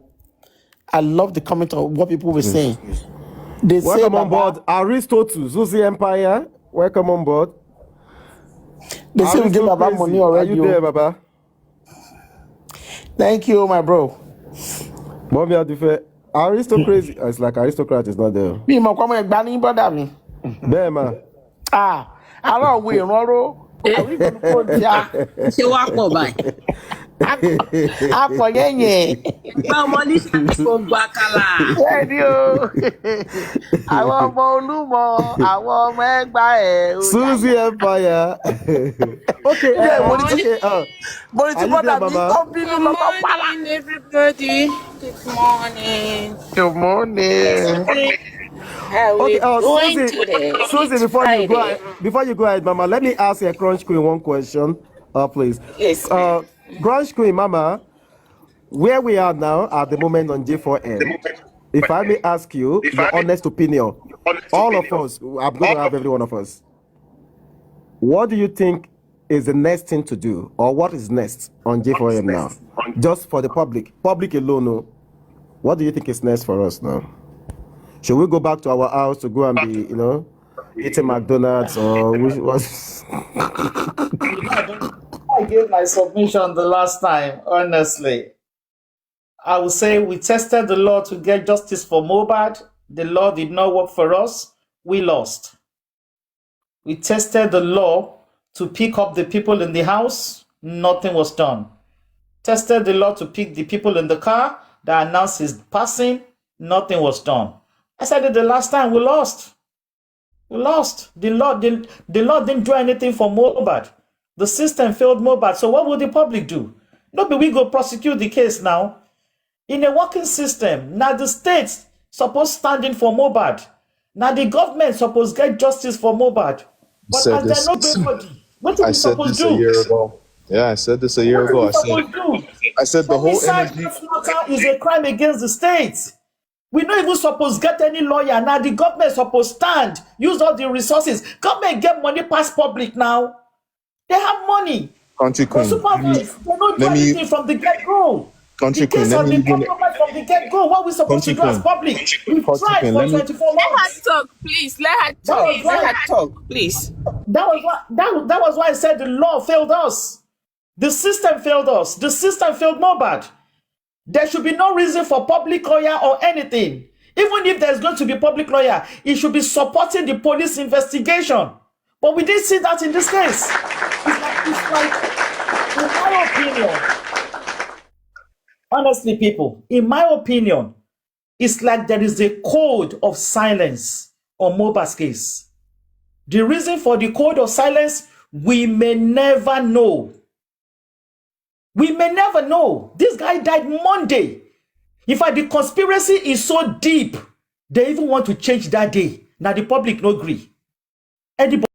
I love the comment of what people were saying. They welcome on board, Aristotle, Zuzi Empire. Welcome on board. They say we give Baba money already. Are you there, Baba? Thank you, my bro. Mommy Adufe, aristocracy. It's like aristocrat is not there. Me, my brother, me. Bema. I don't wait, Roro. Ṣé wàá pọ̀ báyìí? Àpọ̀ yẹn. Báwo mo ní ṣàkóso gbàkàlà? Bẹ́ẹ̀ni o. Àwọn ọmọ Olúmọ, àwọn ọmọ Ẹ̀gbá ẹ̀. Suzy Empire. Okay. Mo ti bọ́dà mi tó bínú lọ́kọ̀ pálá. Good morning, everybody. Good morning. Good morning. How we doing today? Suzy, before you go ahead, Mama, let me ask a Crunch Queen one question, please. Yes. Crunch Queen, Mama, where we are now at the moment on J4M, if I may ask you your honest opinion, all of us, I'm going to have every one of us, what do you think is the next thing to do, or what is next on J4M now? Just for the public alone, no? What do you think is next for us now? Should we go back to our house to go and be, eating McDonald's, or which was? I gave my submission the last time, honestly. I would say we tested the law to get justice for Mohbad. The law did not work for us. We lost. We tested the law to pick up the people in the house. Nothing was done. Tested the law to pick the people in the car that announced his passing. Nothing was done. I said it the last time, we lost. We lost. The law didn't do anything for Mohbad. The system failed Mohbad. So what will the public do? No, but we go prosecute the case now. In a working system, now the states supposed standing for Mohbad. Now the government supposed get justice for Mohbad. But as there's nobody, what do we supposed to do? I said this a year ago. Yeah, I said this a year ago. I said the whole energy is a crime against the state. We not even supposed to get any lawyer. Now the government supposed stand, use all the resources. Government get money past public now. They have money. Country Queen. They don't do anything from the get-go. Country Queen, let me from the get-go. What we supposed to do as public? We've tried for 24 months. Let her talk, please. Let her talk. Let her talk, please. That was why I said the law failed us. The system failed us. The system failed Mohbad. There should be no reason for public lawyer or anything. Even if there's going to be public lawyer, it should be supporting the police investigation. But we didn't see that in this case. It's like, in my opinion, honestly, people, in my opinion, it's like there is a code of silence on Mohbad's case. The reason for the code of silence, we may never know. We may never know. This guy died Monday. In fact, the conspiracy is so deep, they even want to change that day. Now the public no agree. Anybody